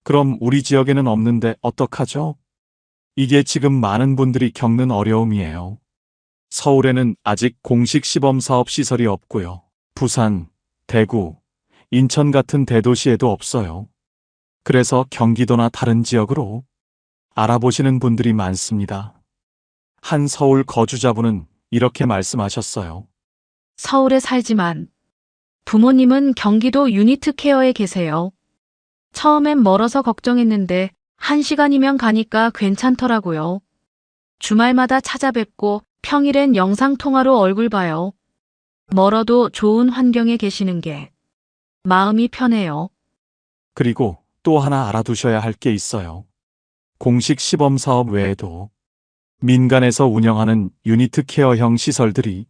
그럼 우리 지역에는 없는데 어떡하죠? 이게 지금 많은 분들이 겪는 어려움이에요. 서울에는 아직 공식 시범 사업 시설이 없고요. 부산, 대구, 인천 같은 대도시에도 없어요. 그래서 경기도나 다른 지역으로 알아보시는 분들이 많습니다. 한 서울 거주자분은 이렇게 말씀하셨어요. 서울에 살지만 부모님은 경기도 유니트 케어에 계세요. 처음엔 멀어서 걱정했는데 1시간이면 가니까 괜찮더라고요. 주말마다 찾아뵙고 평일엔 영상통화로 얼굴 봐요. 멀어도 좋은 환경에 계시는 게 마음이 편해요. 그리고 또 하나 알아두셔야 할 게 있어요. 공식 시범 사업 외에도 민간에서 운영하는 유니트 케어형 시설들이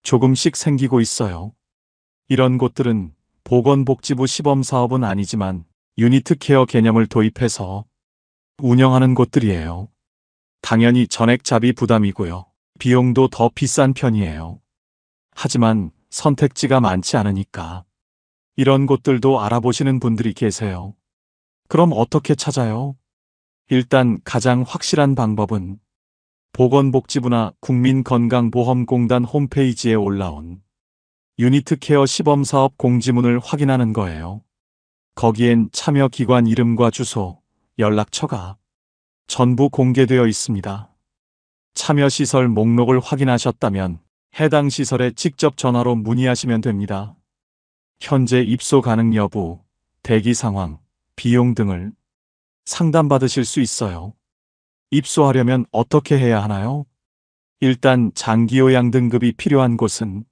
조금씩 생기고 있어요. 이런 곳들은 보건복지부 시범사업은 아니지만 유니트 케어 개념을 도입해서 운영하는 곳들이에요. 당연히 전액 자비 부담이고요. 비용도 더 비싼 편이에요. 하지만 선택지가 많지 않으니까 이런 곳들도 알아보시는 분들이 계세요. 그럼 어떻게 찾아요? 일단 가장 확실한 방법은 보건복지부나 국민건강보험공단 홈페이지에 올라온 유니트 케어 시범사업 공지문을 확인하는 거예요. 거기엔 참여기관 이름과 주소, 연락처가 전부 공개되어 있습니다. 참여시설 목록을 확인하셨다면 해당 시설에 직접 전화로 문의하시면 됩니다. 현재 입소 가능 여부, 대기 상황, 비용 등을 상담받으실 수 있어요. 입소하려면 어떻게 해야 하나요? 일단 장기요양 등급이 필요한 곳은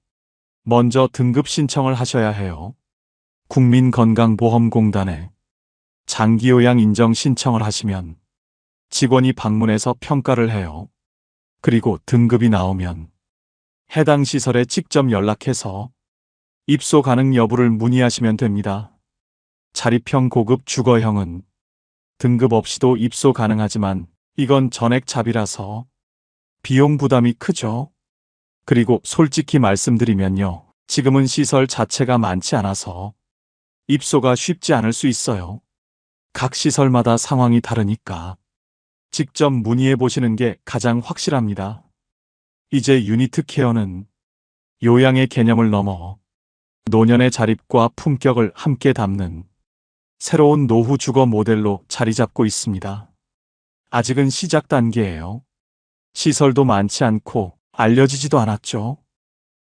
먼저 등급 신청을 하셔야 해요. 국민건강보험공단에 장기요양 인정 신청을 하시면 직원이 방문해서 평가를 해요. 그리고 등급이 나오면 해당 시설에 직접 연락해서 입소 가능 여부를 문의하시면 됩니다. 자립형 고급 주거형은 등급 없이도 입소 가능하지만 이건 전액 자비라서 비용 부담이 크죠. 그리고 솔직히 말씀드리면요. 지금은 시설 자체가 많지 않아서 입소가 쉽지 않을 수 있어요. 각 시설마다 상황이 다르니까 직접 문의해 보시는 게 가장 확실합니다. 이제 유니트 케어는 요양의 개념을 넘어 노년의 자립과 품격을 함께 담는 새로운 노후 주거 모델로 자리 잡고 있습니다. 아직은 시작 단계예요. 시설도 많지 않고 알려지지도 않았죠.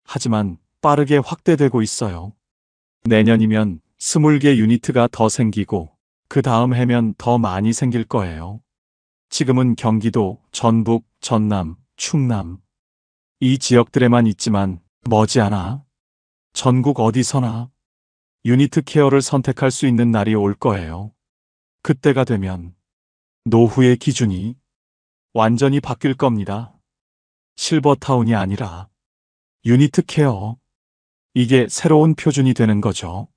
하지만 빠르게 확대되고 있어요. 내년이면 20개 유니트가 더 생기고 그 다음 해면 더 많이 생길 거예요. 지금은 경기도, 전북, 전남, 충남 이 지역들에만 있지만 머지않아 전국 어디서나 유니트 케어를 선택할 수 있는 날이 올 거예요. 그때가 되면 노후의 기준이 완전히 바뀔 겁니다. 실버타운이 아니라 유니트 케어. 이게 새로운 표준이 되는 거죠.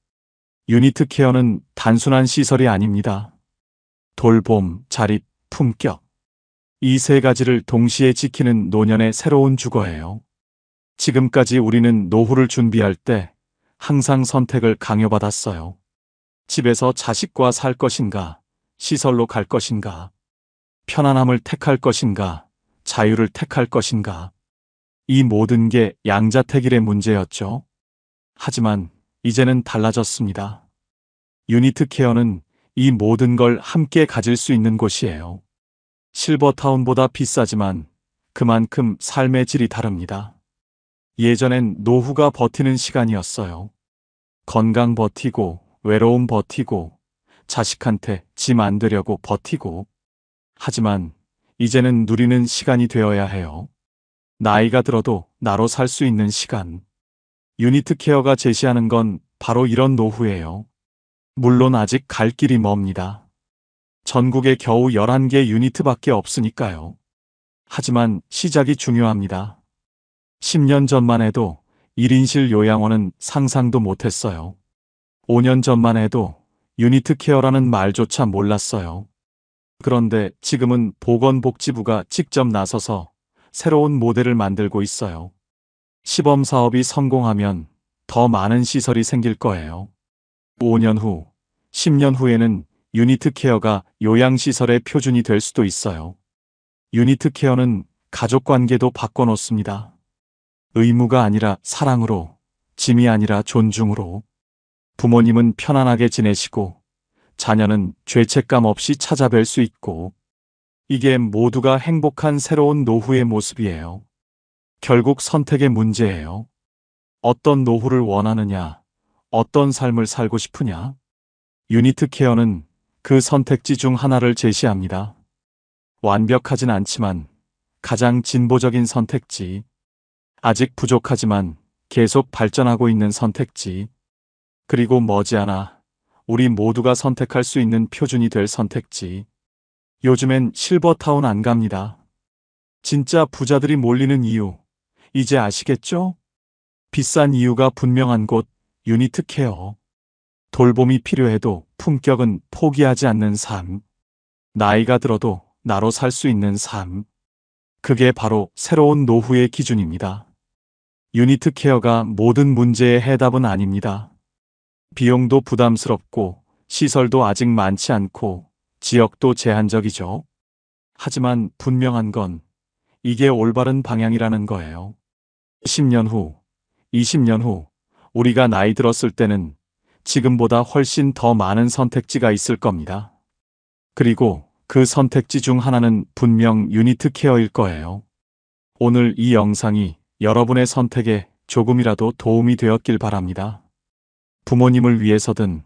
유니트 케어는 단순한 시설이 아닙니다. 돌봄, 자립, 품격. 이 세 가지를 동시에 지키는 노년의 새로운 주거예요. 지금까지 우리는 노후를 준비할 때 항상 선택을 강요받았어요. 집에서 자식과 살 것인가, 시설로 갈 것인가, 편안함을 택할 것인가, 자유를 택할 것인가. 이 모든 게 양자택일의 문제였죠. 하지만 이제는 달라졌습니다. 유니트 케어는 이 모든 걸 함께 가질 수 있는 곳이에요. 실버타운보다 비싸지만 그만큼 삶의 질이 다릅니다. 예전엔 노후가 버티는 시간이었어요. 건강 버티고, 외로움 버티고, 자식한테 짐 안 되려고 버티고. 하지만 이제는 누리는 시간이 되어야 해요. 나이가 들어도 나로 살 수 있는 시간. 유니트 케어가 제시하는 건 바로 이런 노후예요. 물론 아직 갈 길이 멉니다. 전국에 겨우 11개 유니트밖에 없으니까요. 하지만 시작이 중요합니다. 10년 전만 해도 1인실 요양원은 상상도 못했어요. 5년 전만 해도 유니트 케어라는 말조차 몰랐어요. 그런데 지금은 보건복지부가 직접 나서서 새로운 모델을 만들고 있어요. 시범 사업이 성공하면 더 많은 시설이 생길 거예요. 5년 후, 10년 후에는 유니트 케어가 요양시설의 표준이 될 수도 있어요. 유니트 케어는 가족 관계도 바꿔놓습니다. 의무가 아니라 사랑으로, 짐이 아니라 존중으로. 부모님은 편안하게 지내시고 자녀는 죄책감 없이 찾아뵐 수 있고, 이게 모두가 행복한 새로운 노후의 모습이에요. 결국 선택의 문제예요. 어떤 노후를 원하느냐, 어떤 삶을 살고 싶으냐. 유니트 케어는 그 선택지 중 하나를 제시합니다. 완벽하진 않지만 가장 진보적인 선택지. 아직 부족하지만 계속 발전하고 있는 선택지. 그리고 머지않아 우리 모두가 선택할 수 있는 표준이 될 선택지. 요즘엔 실버타운 안 갑니다. 진짜 부자들이 몰리는 이유, 이제 아시겠죠? 비싼 이유가 분명한 곳, 유니트 케어. 돌봄이 필요해도 품격은 포기하지 않는 삶. 나이가 들어도 나로 살 수 있는 삶. 그게 바로 새로운 노후의 기준입니다. 유니트 케어가 모든 문제의 해답은 아닙니다. 비용도 부담스럽고 시설도 아직 많지 않고 지역도 제한적이죠. 하지만 분명한 건 이게 올바른 방향이라는 거예요. 10년 후, 20년 후, 우리가 나이 들었을 때는 지금보다 훨씬 더 많은 선택지가 있을 겁니다. 그리고 그 선택지 중 하나는 분명 유니트 케어일 거예요. 오늘 이 영상이 여러분의 선택에 조금이라도 도움이 되었길 바랍니다. 부모님을 위해서든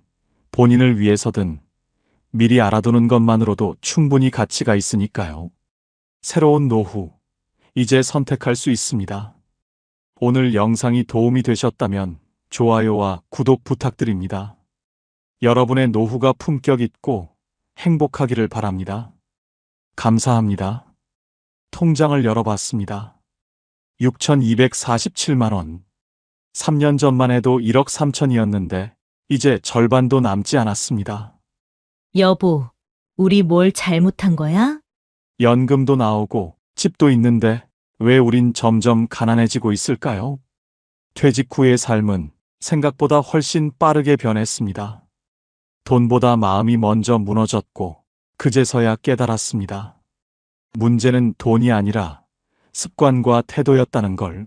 본인을 위해서든 미리 알아두는 것만으로도 충분히 가치가 있으니까요. 새로운 노후, 이제 선택할 수 있습니다. 오늘 영상이 도움이 되셨다면 좋아요와 구독 부탁드립니다. 여러분의 노후가 품격 있고 행복하기를 바랍니다. 감사합니다. 통장을 열어봤습니다. 6,247만 원. 3년 전만 해도 1억 3천이었는데 이제 절반도 남지 않았습니다. 여보, 우리 뭘 잘못한 거야? 연금도 나오고 집도 있는데 왜 우린 점점 가난해지고 있을까요? 퇴직 후의 삶은 생각보다 훨씬 빠르게 변했습니다. 돈보다 마음이 먼저 무너졌고 그제서야 깨달았습니다. 문제는 돈이 아니라 습관과 태도였다는 걸.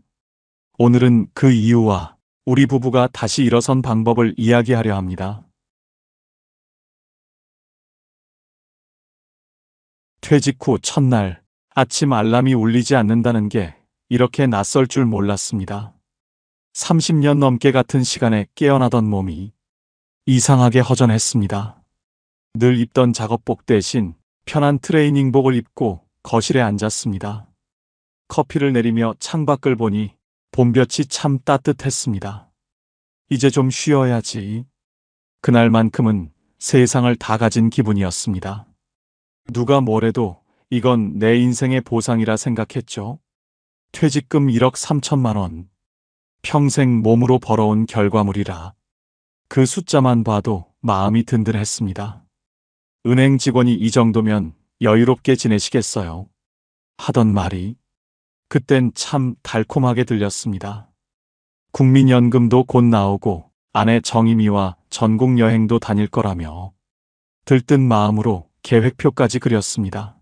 오늘은 그 이유와 우리 부부가 다시 일어선 방법을 이야기하려 합니다. 퇴직 후 첫날 아침 알람이 울리지 않는다는 게 이렇게 낯설 줄 몰랐습니다. 30년 넘게 같은 시간에 깨어나던 몸이 이상하게 허전했습니다. 늘 입던 작업복 대신 편한 트레이닝복을 입고 거실에 앉았습니다. 커피를 내리며 창밖을 보니 봄볕이 참 따뜻했습니다. 이제 좀 쉬어야지. 그날만큼은 세상을 다 가진 기분이었습니다. 누가 뭐래도 이건 내 인생의 보상이라 생각했죠. 퇴직금 1억 3천만 원. 평생 몸으로 벌어온 결과물이라. 그 숫자만 봐도 마음이 든든했습니다. 은행 직원이 이 정도면 여유롭게 지내시겠어요. 하던 말이 그땐 참 달콤하게 들렸습니다. 국민연금도 곧 나오고 아내 정임이와 전국 여행도 다닐 거라며 들뜬 마음으로 계획표까지 그렸습니다.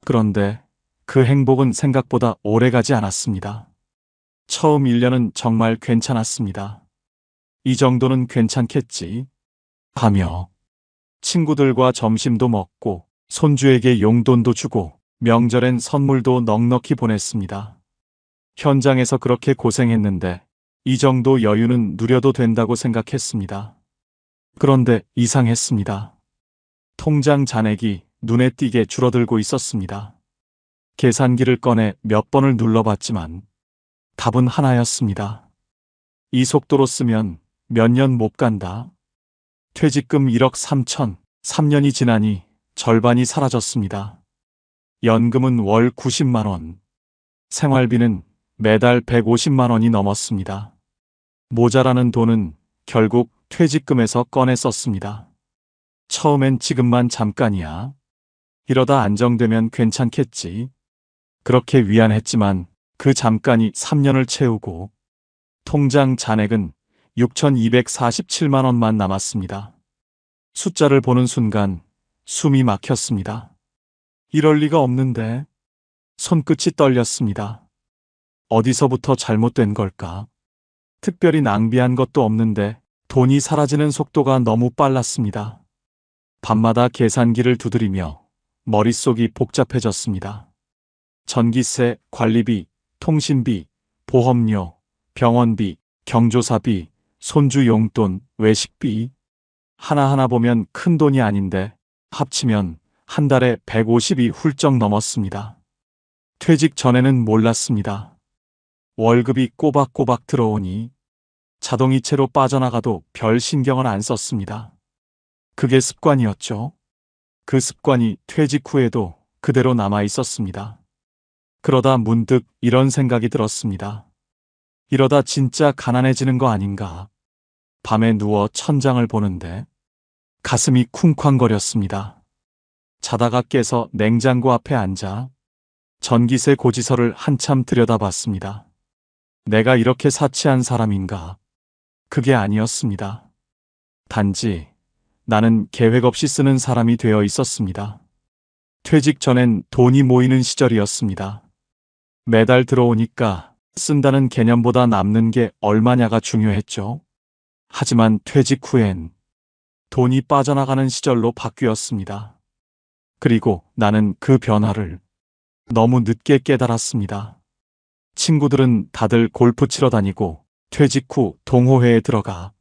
그런데 그 행복은 생각보다 오래가지 않았습니다. 처음 1년은 정말 괜찮았습니다. 이 정도는 괜찮겠지 하며 친구들과 점심도 먹고 손주에게 용돈도 주고 명절엔 선물도 넉넉히 보냈습니다. 현장에서 그렇게 고생했는데 이 정도 여유는 누려도 된다고 생각했습니다. 그런데 이상했습니다. 통장 잔액이 눈에 띄게 줄어들고 있었습니다. 계산기를 꺼내 몇 번을 눌러봤지만 답은 하나였습니다. 이 속도로 쓰면 몇 년 못 간다. 퇴직금 1억 3천, 3년이 지나니 절반이 사라졌습니다. 연금은 월 90만 원, 생활비는 매달 150만 원이 넘었습니다. 모자라는 돈은 결국 퇴직금에서 꺼내 썼습니다. 처음엔 지금만 잠깐이야. 이러다 안정되면 괜찮겠지. 그렇게 위안했지만 그 잠깐이 3년을 채우고 통장 잔액은 6,247만 원만 남았습니다. 숫자를 보는 순간 숨이 막혔습니다. 이럴 리가 없는데. 손끝이 떨렸습니다. 어디서부터 잘못된 걸까? 특별히 낭비한 것도 없는데 돈이 사라지는 속도가 너무 빨랐습니다. 밤마다 계산기를 두드리며 머릿속이 복잡해졌습니다. 전기세, 관리비, 통신비, 보험료, 병원비, 경조사비, 손주 용돈, 외식비. 하나하나 보면 큰 돈이 아닌데 합치면 한 달에 150이 훌쩍 넘었습니다. 퇴직 전에는 몰랐습니다. 월급이 꼬박꼬박 들어오니 자동이체로 빠져나가도 별 신경을 안 썼습니다. 그게 습관이었죠. 그 습관이 퇴직 후에도 그대로 남아 있었습니다. 그러다 문득 이런 생각이 들었습니다. 이러다 진짜 가난해지는 거 아닌가? 밤에 누워 천장을 보는데 가슴이 쿵쾅거렸습니다. 자다가 깨서 냉장고 앞에 앉아 전기세 고지서를 한참 들여다봤습니다. 내가 이렇게 사치한 사람인가? 그게 아니었습니다. 단지 나는 계획 없이 쓰는 사람이 되어 있었습니다. 퇴직 전엔 돈이 모이는 시절이었습니다. 매달 들어오니까 쓴다는 개념보다 남는 게 얼마냐가 중요했죠. 하지만 퇴직 후엔 돈이 빠져나가는 시절로 바뀌었습니다. 그리고 나는 그 변화를 너무 늦게 깨달았습니다. 친구들은 다들 골프 치러 다니고 퇴직 후 동호회에 들어가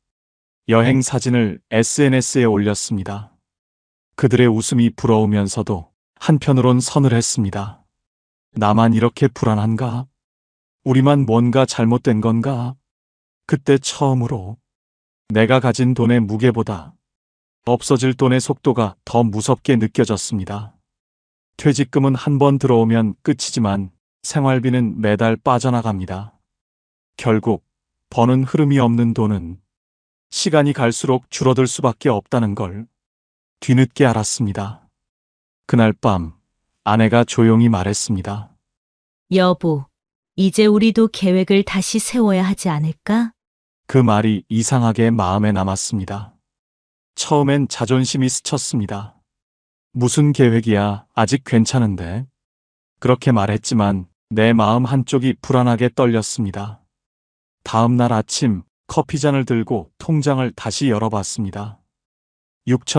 여행 사진을 SNS에 올렸습니다. 그들의 웃음이 부러우면서도 한편으론 서늘했습니다. 나만 이렇게 불안한가? 우리만 뭔가 잘못된 건가? 그때 처음으로 내가 가진 돈의 무게보다 없어질 돈의 속도가 더 무섭게 느껴졌습니다. 퇴직금은 한 번 들어오면 끝이지만 생활비는 매달 빠져나갑니다. 결국 버는 흐름이 없는 돈은 시간이 갈수록 줄어들 수밖에 없다는 걸 뒤늦게 알았습니다. 그날 밤 아내가 조용히 말했습니다. 여보, 이제 우리도 계획을 다시 세워야 하지 않을까? 그 말이 이상하게 마음에 남았습니다. 처음엔 자존심이 스쳤습니다. 무슨 계획이야, 아직 괜찮은데. 그렇게 말했지만 내 마음 한쪽이 불안하게 떨렸습니다. 다음 날 아침 커피잔을 들고 통장을 다시 열어봤습니다.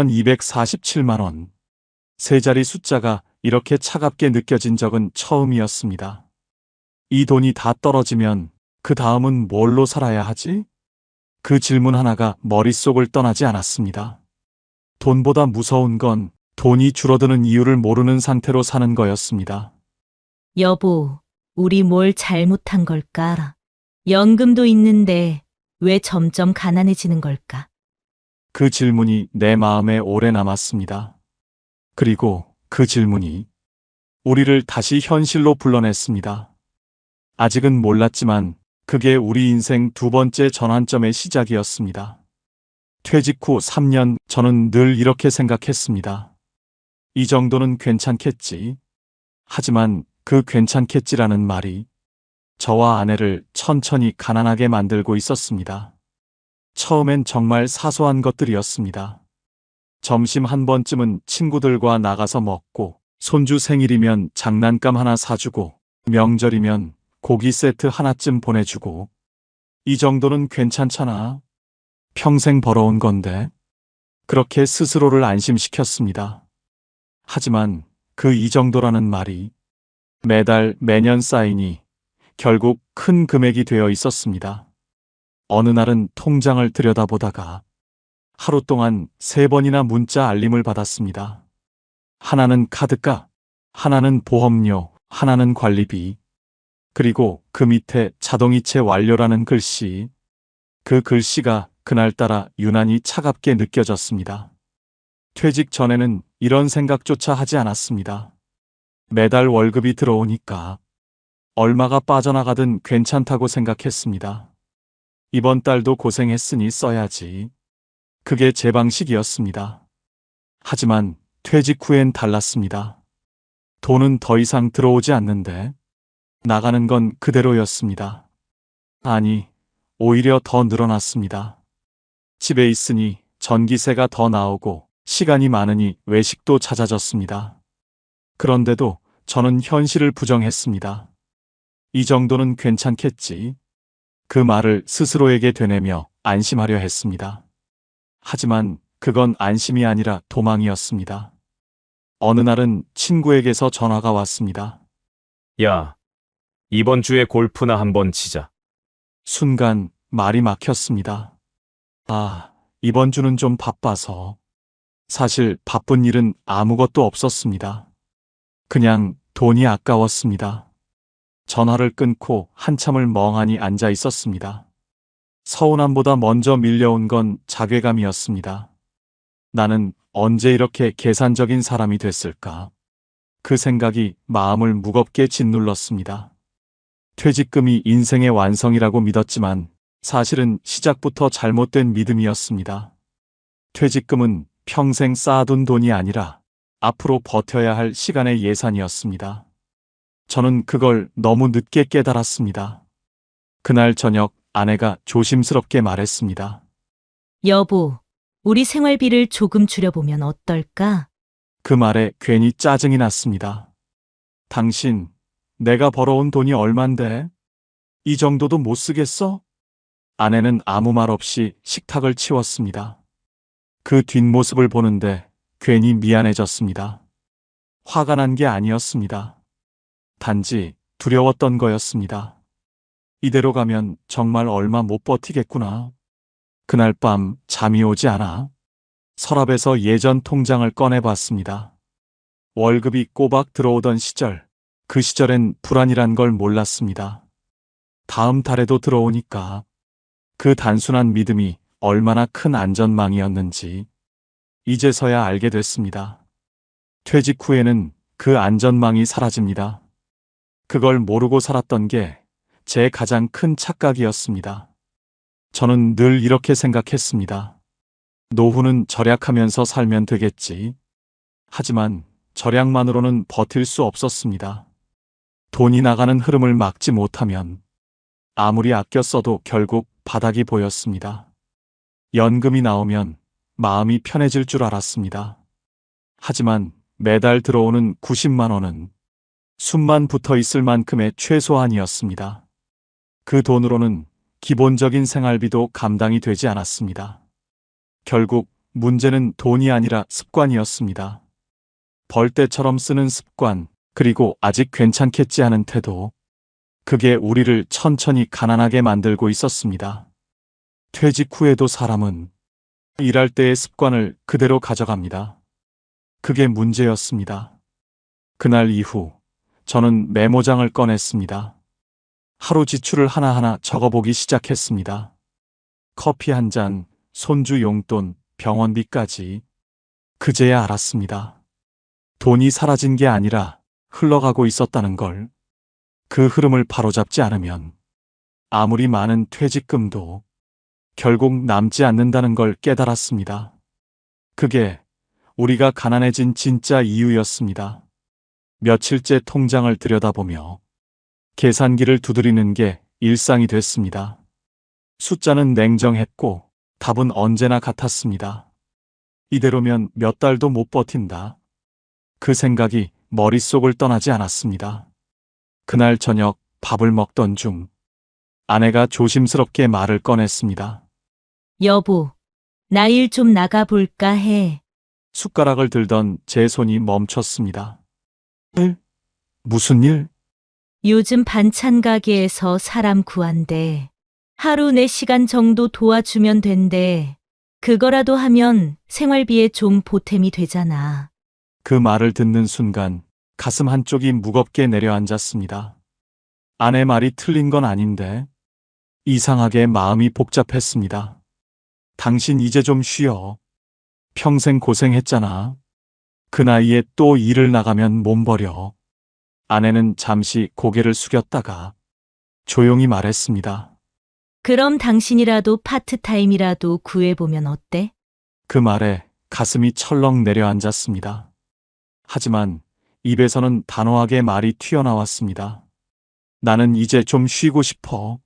6,247만 원. 세 자리 숫자가 이렇게 차갑게 느껴진 적은 처음이었습니다. 이 돈이 다 떨어지면 그 다음은 뭘로 살아야 하지? 그 질문 하나가 머릿속을 떠나지 않았습니다. 돈보다 무서운 건 돈이 줄어드는 이유를 모르는 상태로 사는 거였습니다. 여보, 우리 뭘 잘못한 걸까? 연금도 있는데 왜 점점 가난해지는 걸까? 그 질문이 내 마음에 오래 남았습니다. 그리고 그 질문이 우리를 다시 현실로 불러냈습니다. 아직은 몰랐지만 그게 우리 인생 두 번째 전환점의 시작이었습니다. 퇴직 후 3년 저는 늘 이렇게 생각했습니다. 이 정도는 괜찮겠지. 하지만 그 괜찮겠지라는 말이 저와 아내를 천천히 가난하게 만들고 있었습니다. 처음엔 정말 사소한 것들이었습니다. 점심 한 번쯤은 친구들과 나가서 먹고, 손주 생일이면 장난감 하나 사주고, 명절이면 고기 세트 하나쯤 보내주고, 이 정도는 괜찮잖아. 평생 벌어온 건데. 그렇게 스스로를 안심시켰습니다. 하지만 그 이 정도라는 말이 매달 매년 쌓이니 결국 큰 금액이 되어 있었습니다. 어느 날은 통장을 들여다보다가 하루 동안 3번이나 문자 알림을 받았습니다. 하나는 카드값, 하나는 보험료, 하나는 관리비, 그리고 그 밑에 자동이체 완료라는 글씨. 그 글씨가 그날따라 유난히 차갑게 느껴졌습니다. 퇴직 전에는 이런 생각조차 하지 않았습니다. 매달 월급이 들어오니까 얼마가 빠져나가든 괜찮다고 생각했습니다. 이번 달도 고생했으니 써야지. 그게 제 방식이었습니다. 하지만 퇴직 후엔 달랐습니다. 돈은 더 이상 들어오지 않는데 나가는 건 그대로였습니다. 아니, 오히려 더 늘어났습니다. 집에 있으니 전기세가 더 나오고 시간이 많으니 외식도 잦아졌습니다. 그런데도 저는 현실을 부정했습니다. 이 정도는 괜찮겠지. 그 말을 스스로에게 되뇌며 안심하려 했습니다. 하지만 그건 안심이 아니라 도망이었습니다. 어느 날은 친구에게서 전화가 왔습니다. 야, 이번 주에 골프나 한번 치자. 순간 말이 막혔습니다. 아, 이번 주는 좀 바빠서. 사실 바쁜 일은 아무것도 없었습니다. 그냥 돈이 아까웠습니다. 전화를 끊고 한참을 멍하니 앉아 있었습니다. 서운함보다 먼저 밀려온 건 자괴감이었습니다. 나는 언제 이렇게 계산적인 사람이 됐을까? 그 생각이 마음을 무겁게 짓눌렀습니다. 퇴직금이 인생의 완성이라고 믿었지만 사실은 시작부터 잘못된 믿음이었습니다. 퇴직금은 평생 쌓아둔 돈이 아니라 앞으로 버텨야 할 시간의 예산이었습니다. 저는 그걸 너무 늦게 깨달았습니다. 그날 저녁 아내가 조심스럽게 말했습니다. 여보, 우리 생활비를 조금 줄여보면 어떨까? 그 말에 괜히 짜증이 났습니다. 당신, 내가 벌어온 돈이 얼만데? 이 정도도 못 쓰겠어? 아내는 아무 말 없이 식탁을 치웠습니다. 그 뒷모습을 보는데 괜히 미안해졌습니다. 화가 난 게 아니었습니다. 단지 두려웠던 거였습니다. 이대로 가면 정말 얼마 못 버티겠구나. 그날 밤 잠이 오지 않아 서랍에서 예전 통장을 꺼내봤습니다. 월급이 꼬박 들어오던 시절, 그 시절엔 불안이란 걸 몰랐습니다. 다음 달에도 들어오니까 그 단순한 믿음이 얼마나 큰 안전망이었는지 이제서야 알게 됐습니다. 퇴직 후에는 그 안전망이 사라집니다. 그걸 모르고 살았던 게 제 가장 큰 착각이었습니다. 저는 늘 이렇게 생각했습니다. 노후는 절약하면서 살면 되겠지. 하지만 절약만으로는 버틸 수 없었습니다. 돈이 나가는 흐름을 막지 못하면 아무리 아껴 써도 결국 바닥이 보였습니다. 연금이 나오면 마음이 편해질 줄 알았습니다. 하지만 매달 들어오는 90만 원은 숨만 붙어 있을 만큼의 최소한이었습니다. 그 돈으로는 기본적인 생활비도 감당이 되지 않았습니다. 결국 문제는 돈이 아니라 습관이었습니다. 벌 때처럼 쓰는 습관, 그리고 아직 괜찮겠지 하는 태도. 그게 우리를 천천히 가난하게 만들고 있었습니다. 퇴직 후에도 사람은 일할 때의 습관을 그대로 가져갑니다. 그게 문제였습니다. 그날 이후 저는 메모장을 꺼냈습니다. 하루 지출을 하나하나 적어보기 시작했습니다. 커피 한 잔, 손주 용돈, 병원비까지. 그제야 알았습니다. 돈이 사라진 게 아니라 흘러가고 있었다는 걸. 그 흐름을 바로잡지 않으면 아무리 많은 퇴직금도 결국 남지 않는다는 걸 깨달았습니다. 그게 우리가 가난해진 진짜 이유였습니다. 며칠째 통장을 들여다보며 계산기를 두드리는 게 일상이 됐습니다. 숫자는 냉정했고 답은 언제나 같았습니다. 이대로면 몇 달도 못 버틴다. 그 생각이 머릿속을 떠나지 않았습니다. 그날 저녁 밥을 먹던 중 아내가 조심스럽게 말을 꺼냈습니다. 여보, 나 일 좀 나가볼까 해. 숟가락을 들던 제 손이 멈췄습니다. 일? 무슨 일? 요즘 반찬 가게에서 사람 구한대. 하루 4시간 정도 도와주면 된대. 그거라도 하면 생활비에 좀 보탬이 되잖아. 그 말을 듣는 순간 가슴 한쪽이 무겁게 내려앉았습니다. 아내 말이 틀린 건 아닌데 이상하게 마음이 복잡했습니다. 당신 이제 좀 쉬어. 평생 고생했잖아. 그 나이에 또 일을 나가면 몸 버려. 아내는 잠시 고개를 숙였다가 조용히 말했습니다. 그럼 당신이라도 파트타임이라도 구해보면 어때? 그 말에 가슴이 철렁 내려앉았습니다. 하지만 입에서는 단호하게 말이 튀어나왔습니다. 나는 이제 좀 쉬고 싶어.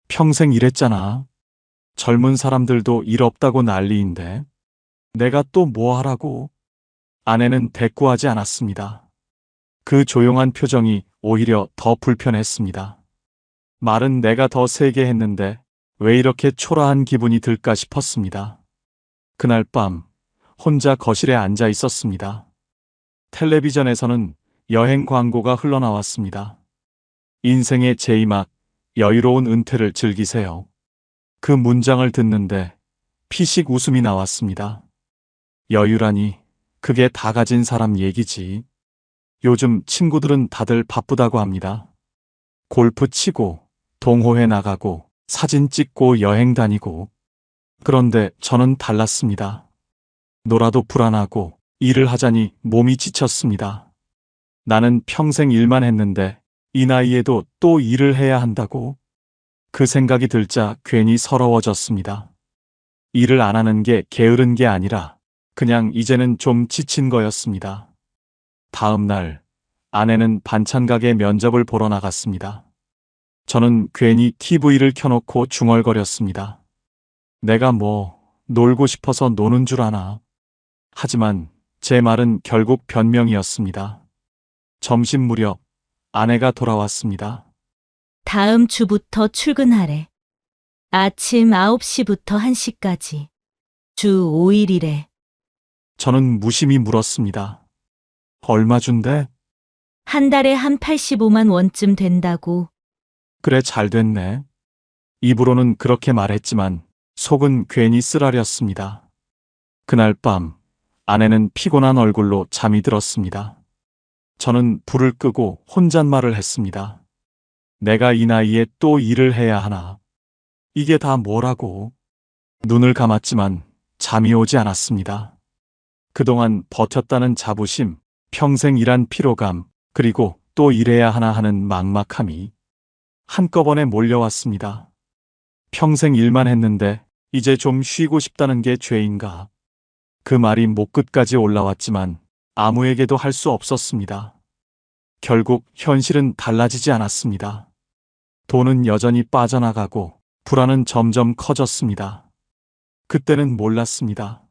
평생 일했잖아. 젊은 사람들도 일 없다고 난리인데 내가 또 뭐 하라고? 아내는 대꾸하지 않았습니다. 그 조용한 표정이 오히려 더 불편했습니다. 말은 내가 더 세게 했는데 왜 이렇게 초라한 기분이 들까 싶었습니다. 그날 밤 혼자 거실에 앉아 있었습니다. 텔레비전에서는 여행 광고가 흘러나왔습니다. 인생의 제2막, 여유로운 은퇴를 즐기세요. 그 문장을 듣는데 피식 웃음이 나왔습니다. 여유라니, 그게 다 가진 사람 얘기지. 요즘 친구들은 다들 바쁘다고 합니다. 골프 치고, 동호회 나가고, 사진 찍고 여행 다니고. 그런데 저는 달랐습니다. 놀아도 불안하고 일을 하자니 몸이 지쳤습니다. 나는 평생 일만 했는데 이 나이에도 또 일을 해야 한다고? 그 생각이 들자 괜히 서러워졌습니다. 일을 안 하는 게 게으른 게 아니라 그냥 이제는 좀 지친 거였습니다. 다음 날 아내는 반찬 가게 면접을 보러 나갔습니다. 저는 괜히 TV를 켜놓고 중얼거렸습니다. 내가 뭐 놀고 싶어서 노는 줄 아나. 하지만 제 말은 결국 변명이었습니다. 점심 무렵 아내가 돌아왔습니다. 다음 주부터 출근하래. 아침 9시부터 1시까지. 주 5일이래. 저는 무심히 물었습니다. 얼마 준대? 한 달에 한 85만 원쯤 된다고. 그래, 잘 됐네. 입으로는 그렇게 말했지만 속은 괜히 쓰라렸습니다. 그날 밤 아내는 피곤한 얼굴로 잠이 들었습니다. 저는 불을 끄고 혼잣말을 했습니다. 내가 이 나이에 또 일을 해야 하나? 이게 다 뭐라고? 눈을 감았지만 잠이 오지 않았습니다. 그동안 버텼다는 자부심, 평생 일한 피로감, 그리고 또 일해야 하나 하는 막막함이 한꺼번에 몰려왔습니다. 평생 일만 했는데 이제 좀 쉬고 싶다는 게 죄인가? 그 말이 목끝까지 올라왔지만 아무에게도 할 수 없었습니다. 결국 현실은 달라지지 않았습니다. 돈은 여전히 빠져나가고 불안은 점점 커졌습니다. 그때는 몰랐습니다.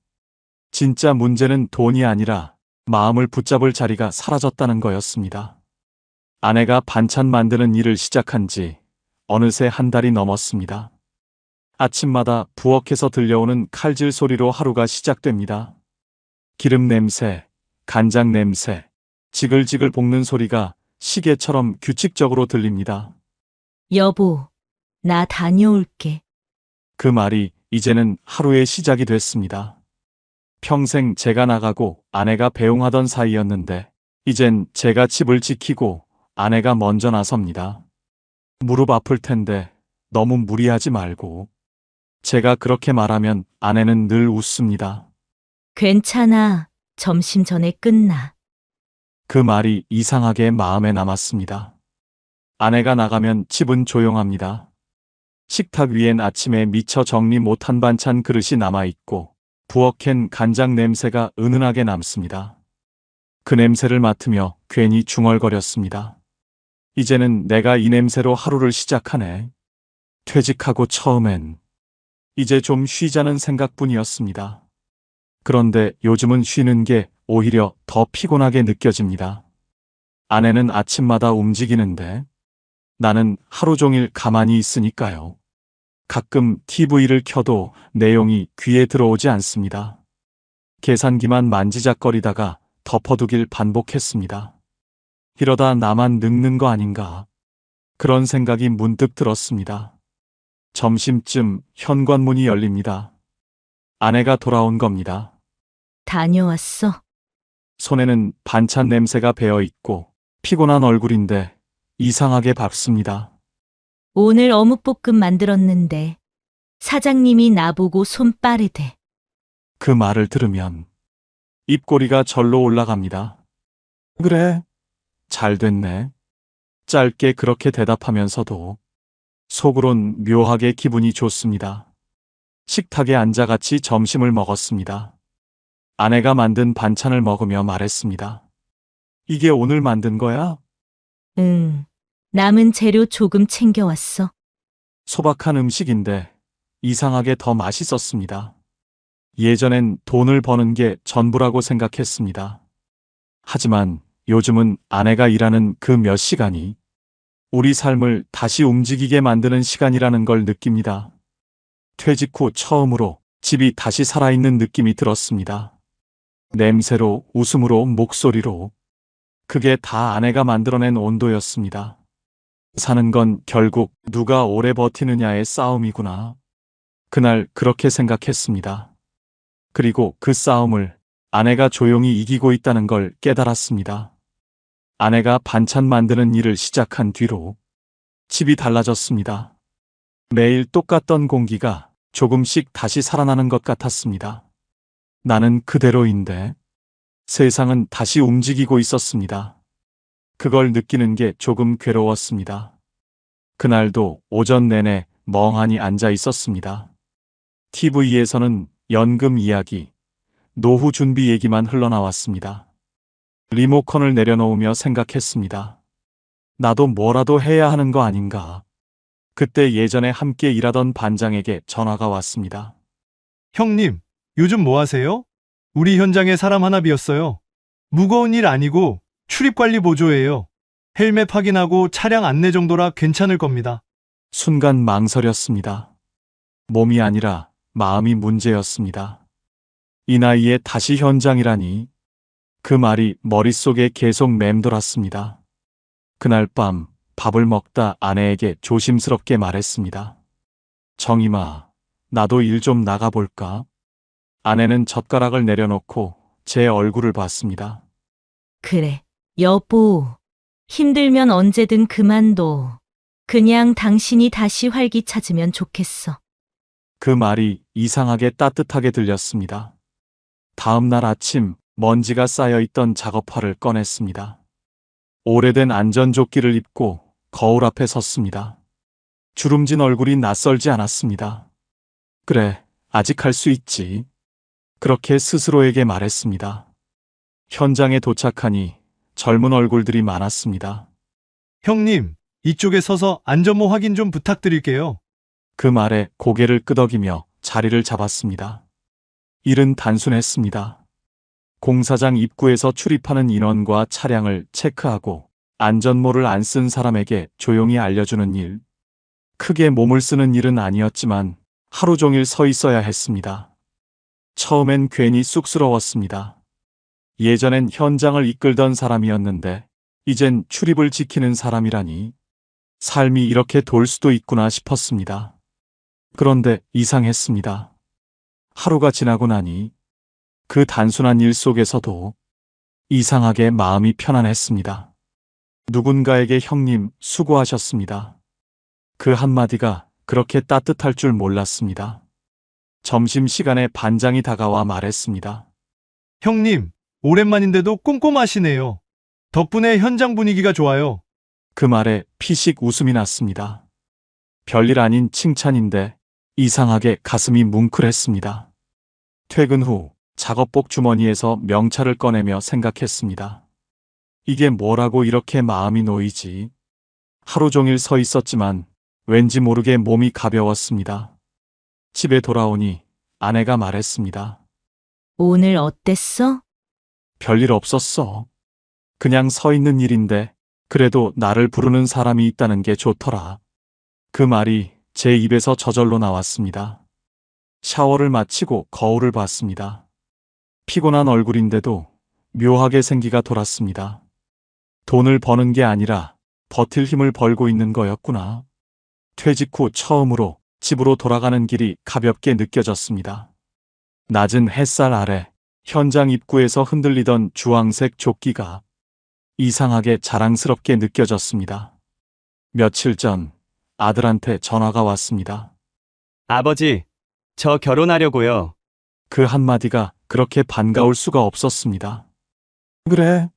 진짜 문제는 돈이 아니라 마음을 붙잡을 자리가 사라졌다는 거였습니다. 아내가 반찬 만드는 일을 시작한 지 어느새 한 달이 넘었습니다. 아침마다 부엌에서 들려오는 칼질 소리로 하루가 시작됩니다. 기름 냄새, 간장 냄새, 지글지글 볶는 소리가 시계처럼 규칙적으로 들립니다. 여보, 나 다녀올게. 그 말이 이제는 하루의 시작이 됐습니다. 평생 제가 나가고 아내가 배웅하던 사이였는데 이젠 제가 집을 지키고 아내가 먼저 나섭니다. 무릎 아플 텐데 너무 무리하지 말고. 제가 그렇게 말하면 아내는 늘 웃습니다. 괜찮아. 점심 전에 끝나. 그 말이 이상하게 마음에 남았습니다. 아내가 나가면 집은 조용합니다. 식탁 위엔 아침에 미처 정리 못한 반찬 그릇이 남아있고 부엌엔 간장 냄새가 은은하게 남습니다. 그 냄새를 맡으며 괜히 중얼거렸습니다. 이제는 내가 이 냄새로 하루를 시작하네. 퇴직하고 처음엔 이제 좀 쉬자는 생각뿐이었습니다. 그런데 요즘은 쉬는 게 오히려 더 피곤하게 느껴집니다. 아내는 아침마다 움직이는데 나는 하루 종일 가만히 있으니까요. 가끔 TV를 켜도 내용이 귀에 들어오지 않습니다. 계산기만 만지작거리다가 덮어두길 반복했습니다. 이러다 나만 늙는 거 아닌가? 그런 생각이 문득 들었습니다. 점심쯤 현관문이 열립니다. 아내가 돌아온 겁니다. 다녀왔어. 손에는 반찬 냄새가 배어 있고 피곤한 얼굴인데 이상하게 밝습니다. 오늘 어묵볶음 만들었는데 사장님이 나보고 손 빠르대. 그 말을 들으면 입꼬리가 절로 올라갑니다. 그래, 잘 됐네. 짧게 그렇게 대답하면서도 속으론 묘하게 기분이 좋습니다. 식탁에 앉아 같이 점심을 먹었습니다. 아내가 만든 반찬을 먹으며 말했습니다. 이게 오늘 만든 거야? 응. 남은 재료 조금 챙겨왔어. 소박한 음식인데 이상하게 더 맛있었습니다. 예전엔 돈을 버는 게 전부라고 생각했습니다. 하지만 요즘은 아내가 일하는 그 몇 시간이 우리 삶을 다시 움직이게 만드는 시간이라는 걸 느낍니다. 퇴직 후 처음으로 집이 다시 살아있는 느낌이 들었습니다. 냄새로, 웃음으로, 목소리로. 그게 다 아내가 만들어낸 온도였습니다. 사는 건 결국 누가 오래 버티느냐의 싸움이구나. 그날 그렇게 생각했습니다. 그리고 그 싸움을 아내가 조용히 이기고 있다는 걸 깨달았습니다. 아내가 반찬 만드는 일을 시작한 뒤로 집이 달라졌습니다. 매일 똑같던 공기가 조금씩 다시 살아나는 것 같았습니다. 나는 그대로인데 세상은 다시 움직이고 있었습니다. 그걸 느끼는 게 조금 괴로웠습니다. 그날도 오전 내내 멍하니 앉아 있었습니다. TV에서는 연금 이야기, 노후 준비 얘기만 흘러나왔습니다. 리모컨을 내려놓으며 생각했습니다. 나도 뭐라도 해야 하는 거 아닌가. 그때 예전에 함께 일하던 반장에게 전화가 왔습니다. 형님, 요즘 뭐 하세요? 우리 현장에 사람 하나 비었어요. 무거운 일 아니고 출입관리 보조예요. 헬멧 확인하고 차량 안내 정도라 괜찮을 겁니다. 순간 망설였습니다. 몸이 아니라 마음이 문제였습니다. 이 나이에 다시 현장이라니. 그 말이 머릿속에 계속 맴돌았습니다. 그날 밤 밥을 먹다 아내에게 조심스럽게 말했습니다. 정임아, 나도 일 좀 나가볼까? 아내는 젓가락을 내려놓고 제 얼굴을 봤습니다. 그래, 여보. 힘들면 언제든 그만둬. 그냥 당신이 다시 활기차지면 좋겠어. 그 말이 이상하게 따뜻하게 들렸습니다. 다음 날 아침 먼지가 쌓여있던 작업화를 꺼냈습니다. 오래된 안전조끼를 입고 거울 앞에 섰습니다. 주름진 얼굴이 낯설지 않았습니다. 그래, 아직 할 수 있지. 그렇게 스스로에게 말했습니다. 현장에 도착하니 젊은 얼굴들이 많았습니다. 형님, 이쪽에 서서 안전모 확인 좀 부탁드릴게요. 그 말에 고개를 끄덕이며 자리를 잡았습니다. 일은 단순했습니다. 공사장 입구에서 출입하는 인원과 차량을 체크하고 안전모를 안 쓴 사람에게 조용히 알려주는 일. 크게 몸을 쓰는 일은 아니었지만 하루 종일 서 있어야 했습니다. 처음엔 괜히 쑥스러웠습니다. 예전엔 현장을 이끌던 사람이었는데 이젠 출입을 지키는 사람이라니. 삶이 이렇게 돌 수도 있구나 싶었습니다. 그런데 이상했습니다. 하루가 지나고 나니 그 단순한 일 속에서도 이상하게 마음이 편안했습니다. 누군가에게 형님 수고하셨습니다. 그 한마디가 그렇게 따뜻할 줄 몰랐습니다. 점심시간에 반장이 다가와 말했습니다. 형님, 오랜만인데도 꼼꼼하시네요. 덕분에 현장 분위기가 좋아요. 그 말에 피식 웃음이 났습니다. 별일 아닌 칭찬인데 이상하게 가슴이 뭉클했습니다. 퇴근 후 작업복 주머니에서 명찰을 꺼내며 생각했습니다. 이게 뭐라고 이렇게 마음이 놓이지? 하루 종일 서 있었지만 왠지 모르게 몸이 가벼웠습니다. 집에 돌아오니 아내가 말했습니다. 오늘 어땠어? 별일 없었어. 그냥 서 있는 일인데 그래도 나를 부르는 사람이 있다는 게 좋더라. 그 말이 제 입에서 저절로 나왔습니다. 샤워를 마치고 거울을 봤습니다. 피곤한 얼굴인데도 묘하게 생기가 돌았습니다. 돈을 버는 게 아니라 버틸 힘을 벌고 있는 거였구나. 퇴직 후 처음으로 집으로 돌아가는 길이 가볍게 느껴졌습니다. 낮은 햇살 아래 현장 입구에서 흔들리던 주황색 조끼가 이상하게 자랑스럽게 느껴졌습니다. 며칠 전 아들한테 전화가 왔습니다. 아버지, 저 결혼하려고요. 그 한마디가 그렇게 반가울 수가 없었습니다. 그래,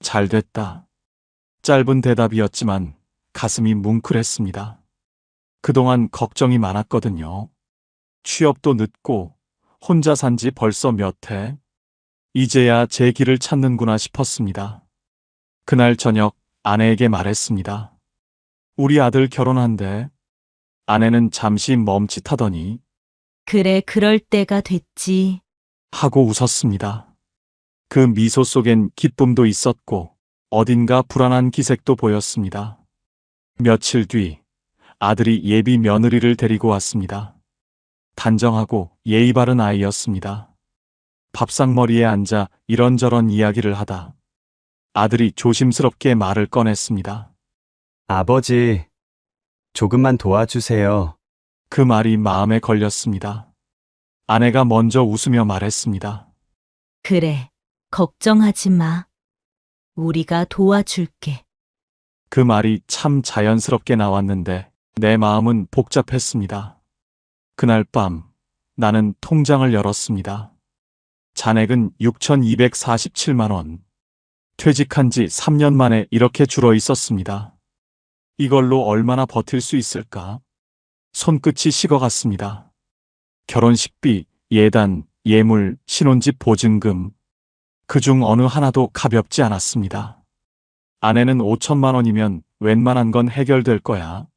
잘 됐다. 짧은 대답이었지만 가슴이 뭉클했습니다. 그동안 걱정이 많았거든요. 취업도 늦고 혼자 산 지 벌써 몇 해. 이제야 제 길을 찾는구나 싶었습니다. 그날 저녁 아내에게 말했습니다. 우리 아들 결혼한대. 아내는 잠시 멈칫하더니 그래, 그럴 때가 됐지. 하고 웃었습니다. 그 미소 속엔 기쁨도 있었고 어딘가 불안한 기색도 보였습니다. 며칠 뒤 아들이 예비 며느리를 데리고 왔습니다. 단정하고 예의 바른 아이였습니다. 밥상머리에 앉아 이런저런 이야기를 하다 아들이 조심스럽게 말을 꺼냈습니다. 아버지, 조금만 도와주세요. 그 말이 마음에 걸렸습니다. 아내가 먼저 웃으며 말했습니다. 그래, 걱정하지 마. 우리가 도와줄게. 그 말이 참 자연스럽게 나왔는데 내 마음은 복잡했습니다. 그날 밤 나는 통장을 열었습니다. 잔액은 6,247만 원. 퇴직한 지 3년 만에 이렇게 줄어 있었습니다. 이걸로 얼마나 버틸 수 있을까? 손끝이 식어갔습니다. 결혼식비, 예단, 예물, 신혼집 보증금. 그중 어느 하나도 가볍지 않았습니다. 아내는 5천만 원이면 웬만한 건 해결될 거야.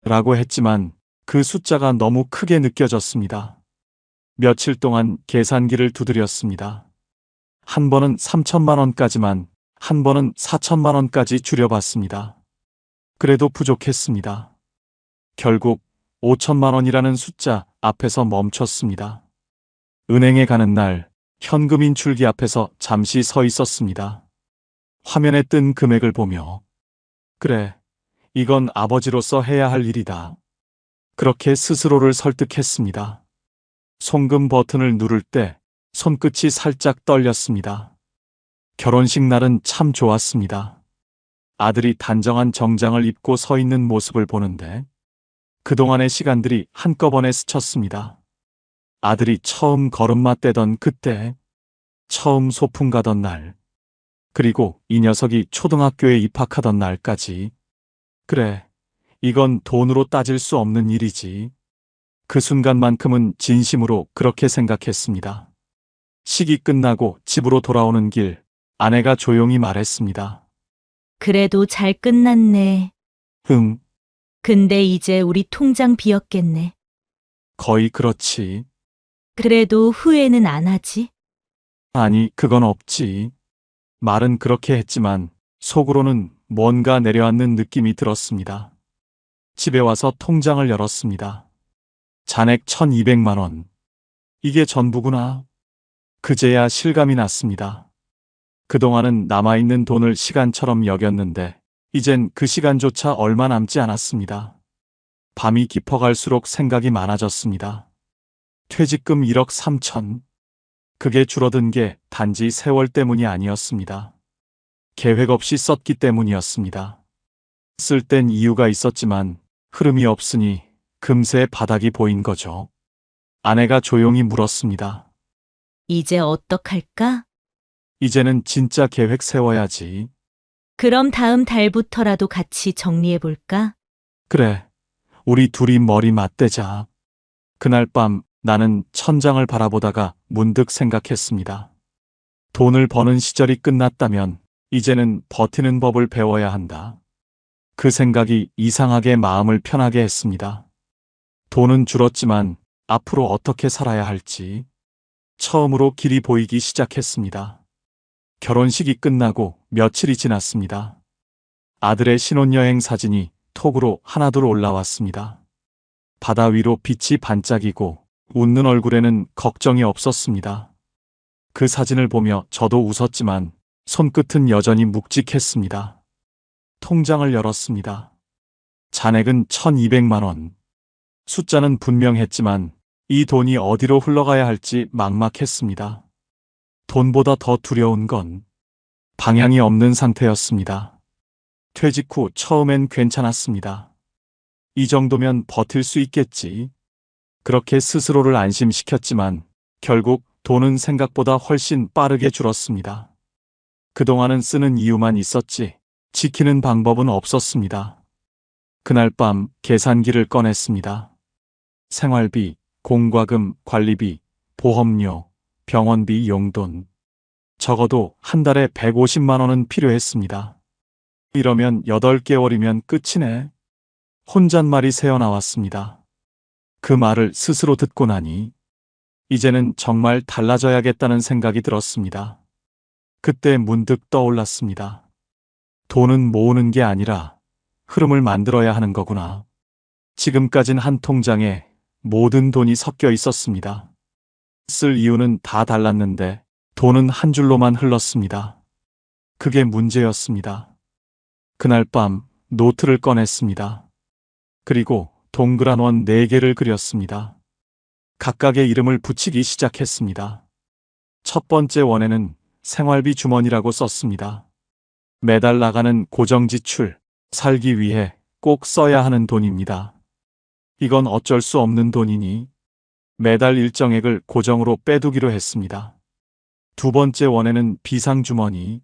라고 했지만 그 숫자가 너무 크게 느껴졌습니다. 며칠 동안 계산기를 두드렸습니다. 한 번은 3천만 원까지만, 한 번은 4천만 원까지 줄여봤습니다. 그래도 부족했습니다. 결국 5천만 원이라는 숫자 앞에서 멈췄습니다. 은행에 가는 날 현금 인출기 앞에서 잠시 서 있었습니다. 화면에 뜬 금액을 보며 그래, 이건 아버지로서 해야 할 일이다. 그렇게 스스로를 설득했습니다. 송금 버튼을 누를 때 손끝이 살짝 떨렸습니다. 결혼식 날은 참 좋았습니다. 아들이 단정한 정장을 입고 서 있는 모습을 보는데 그동안의 시간들이 한꺼번에 스쳤습니다. 아들이 처음 걸음마 떼던 그때, 처음 소풍 가던 날, 그리고 이 녀석이 초등학교에 입학하던 날까지. 그래, 이건 돈으로 따질 수 없는 일이지. 그 순간만큼은 진심으로 그렇게 생각했습니다. 식이 끝나고 집으로 돌아오는 길, 아내가 조용히 말했습니다. 그래도 잘 끝났네. 응, 근데 이제 우리 통장 비었겠네. 거의 그렇지. 그래도 후회는 안 하지? 아니, 그건 없지. 말은 그렇게 했지만 속으로는 뭔가 내려앉는 느낌이 들었습니다. 집에 와서 통장을 열었습니다. 잔액 1,200만 원. 이게 전부구나. 그제야 실감이 났습니다. 그동안은 남아있는 돈을 시간처럼 여겼는데 이젠 그 시간조차 얼마 남지 않았습니다. 밤이 깊어갈수록 생각이 많아졌습니다. 퇴직금 1억 3천. 그게 줄어든 게 단지 세월 때문이 아니었습니다. 계획 없이 썼기 때문이었습니다. 쓸 땐 이유가 있었지만 흐름이 없으니 금세 바닥이 보인 거죠. 아내가 조용히 물었습니다. 이제 어떡할까? 이제는 진짜 계획 세워야지. 그럼 다음 달부터라도 같이 정리해볼까? 그래, 우리 둘이 머리 맞대자. 그날 밤 나는 천장을 바라보다가 문득 생각했습니다. 돈을 버는 시절이 끝났다면 이제는 버티는 법을 배워야 한다. 그 생각이 이상하게 마음을 편하게 했습니다. 돈은 줄었지만 앞으로 어떻게 살아야 할지 처음으로 길이 보이기 시작했습니다. 결혼식이 끝나고 며칠이 지났습니다. 아들의 신혼여행 사진이 톡으로 하나둘 올라왔습니다. 바다 위로 빛이 반짝이고 웃는 얼굴에는 걱정이 없었습니다. 그 사진을 보며 저도 웃었지만 손끝은 여전히 묵직했습니다. 통장을 열었습니다. 잔액은 1,200만 원. 숫자는 분명했지만 이 돈이 어디로 흘러가야 할지 막막했습니다. 돈보다 더 두려운 건 방향이 없는 상태였습니다. 퇴직 후 처음엔 괜찮았습니다. 이 정도면 버틸 수 있겠지. 그렇게 스스로를 안심시켰지만 결국 돈은 생각보다 훨씬 빠르게 줄었습니다. 그동안은 쓰는 이유만 있었지 지키는 방법은 없었습니다. 그날 밤 계산기를 꺼냈습니다. 생활비, 공과금, 관리비, 보험료, 병원비, 용돈. 적어도 한 달에 150만 원은 필요했습니다. 이러면 8개월이면 끝이네. 혼잣말이 새어나왔습니다. 그 말을 스스로 듣고 나니 이제는 정말 달라져야겠다는 생각이 들었습니다. 그때 문득 떠올랐습니다. 돈은 모으는 게 아니라 흐름을 만들어야 하는 거구나. 지금까진 한 통장에 모든 돈이 섞여 있었습니다. 쓸 이유는 다 달랐는데 돈은 한 줄로만 흘렀습니다. 그게 문제였습니다. 그날 밤 노트를 꺼냈습니다. 그리고 동그란 원 4개를 그렸습니다. 각각의 이름을 붙이기 시작했습니다. 첫 번째 원에는 생활비 주머니라고 썼습니다. 매달 나가는 고정지출, 살기 위해 꼭 써야 하는 돈입니다. 이건 어쩔 수 없는 돈이니 매달 일정액을 고정으로 빼두기로 했습니다. 두 번째 원에는 비상주머니,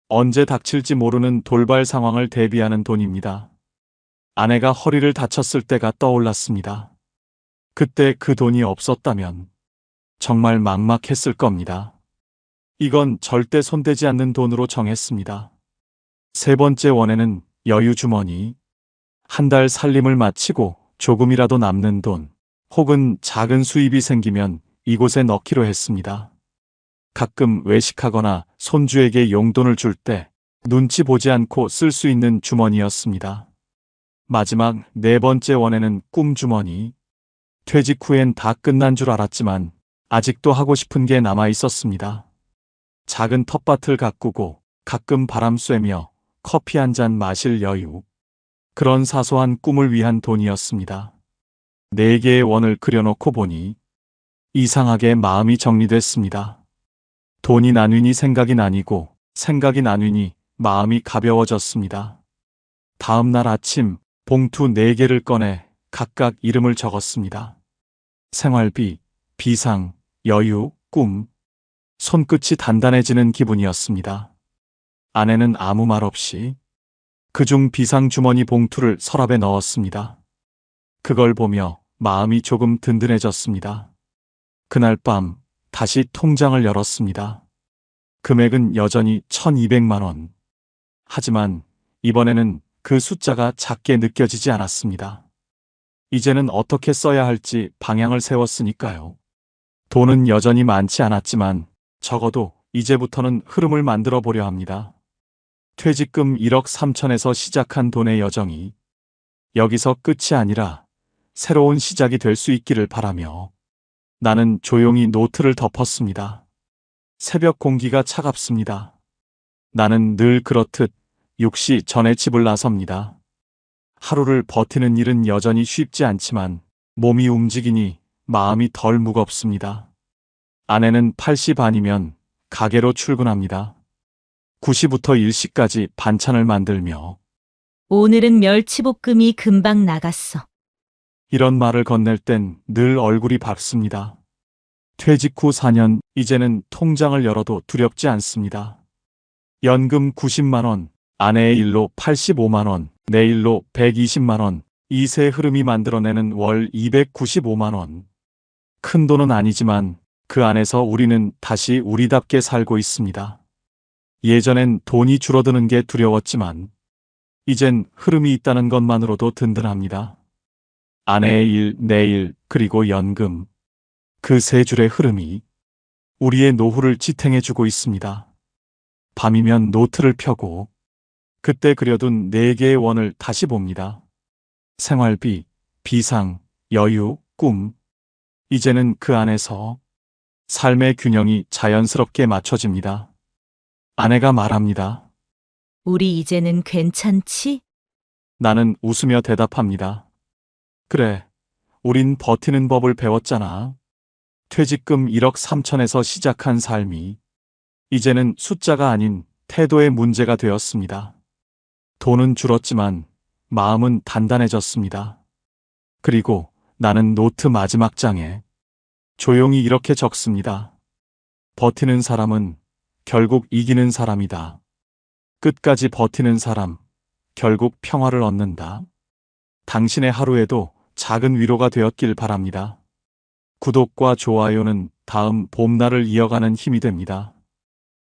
언제 닥칠지 모르는 돌발 상황을 대비하는 돈입니다. 아내가 허리를 다쳤을 때가 떠올랐습니다. 그때 그 돈이 없었다면 정말 막막했을 겁니다. 이건 절대 손대지 않는 돈으로 정했습니다. 세 번째 원에는 여유 주머니, 한 달 살림을 마치고 조금이라도 남는 돈, 혹은 작은 수입이 생기면 이곳에 넣기로 했습니다. 가끔 외식하거나 손주에게 용돈을 줄 때 눈치 보지 않고 쓸 수 있는 주머니였습니다. 마지막 네 번째 원에는 꿈 주머니. 퇴직 후엔 다 끝난 줄 알았지만 아직도 하고 싶은 게 남아 있었습니다. 작은 텃밭을 가꾸고 가끔 바람 쐬며 커피 한 잔 마실 여유. 그런 사소한 꿈을 위한 돈이었습니다. 네 개의 원을 그려놓고 보니 이상하게 마음이 정리됐습니다. 돈이 나뉘니 생각이 나뉘고 생각이 나뉘니 마음이 가벼워졌습니다. 다음 날 아침 봉투 4개를 꺼내 각각 이름을 적었습니다. 생활비, 비상, 여유, 꿈. 손끝이 단단해지는 기분이었습니다. 아내는 아무 말 없이 그중 비상 주머니 봉투를 서랍에 넣었습니다. 그걸 보며 마음이 조금 든든해졌습니다. 그날 밤 다시 통장을 열었습니다. 금액은 여전히 1,200만 원. 하지만 이번에는 그 숫자가 작게 느껴지지 않았습니다. 이제는 어떻게 써야 할지 방향을 세웠으니까요. 돈은 여전히 많지 않았지만 적어도 이제부터는 흐름을 만들어 보려 합니다. 퇴직금 1억 3천에서 시작한 돈의 여정이 여기서 끝이 아니라 새로운 시작이 될 수 있기를 바라며 나는 조용히 노트를 덮었습니다. 새벽 공기가 차갑습니다. 나는 늘 그렇듯 6시 전에 집을 나섭니다. 하루를 버티는 일은 여전히 쉽지 않지만 몸이 움직이니 마음이 덜 무겁습니다. 아내는 8시 반이면 가게로 출근합니다. 9시부터 1시까지 반찬을 만들며 오늘은 멸치볶음이 금방 나갔어. 이런 말을 건넬 땐 늘 얼굴이 밝습니다. 퇴직 후 4년, 이제는 통장을 열어도 두렵지 않습니다. 연금 90만 원, 아내의 일로 85만 원, 내 일로 120만 원, 이 세 흐름이 만들어내는 월 295만 원. 큰 돈은 아니지만 그 안에서 우리는 다시 우리답게 살고 있습니다. 예전엔 돈이 줄어드는 게 두려웠지만 이젠 흐름이 있다는 것만으로도 든든합니다. 아내의 일, 내 일, 그리고 연금. 그 세 줄의 흐름이 우리의 노후를 지탱해주고 있습니다. 밤이면 노트를 펴고 그때 그려둔 4개의 원을 다시 봅니다. 생활비, 비상, 여유, 꿈. 이제는 그 안에서 삶의 균형이 자연스럽게 맞춰집니다. 아내가 말합니다. 우리 이제는 괜찮지? 나는 웃으며 대답합니다. 그래, 우린 버티는 법을 배웠잖아. 퇴직금 1억 3천에서 시작한 삶이 이제는 숫자가 아닌 태도의 문제가 되었습니다. 돈은 줄었지만 마음은 단단해졌습니다. 그리고 나는 노트 마지막 장에 조용히 이렇게 적습니다. 버티는 사람은 결국 이기는 사람이다. 끝까지 버티는 사람, 결국 평화를 얻는다. 당신의 하루에도 작은 위로가 되었길 바랍니다. 구독과 좋아요는 다음 봄날을 이어가는 힘이 됩니다.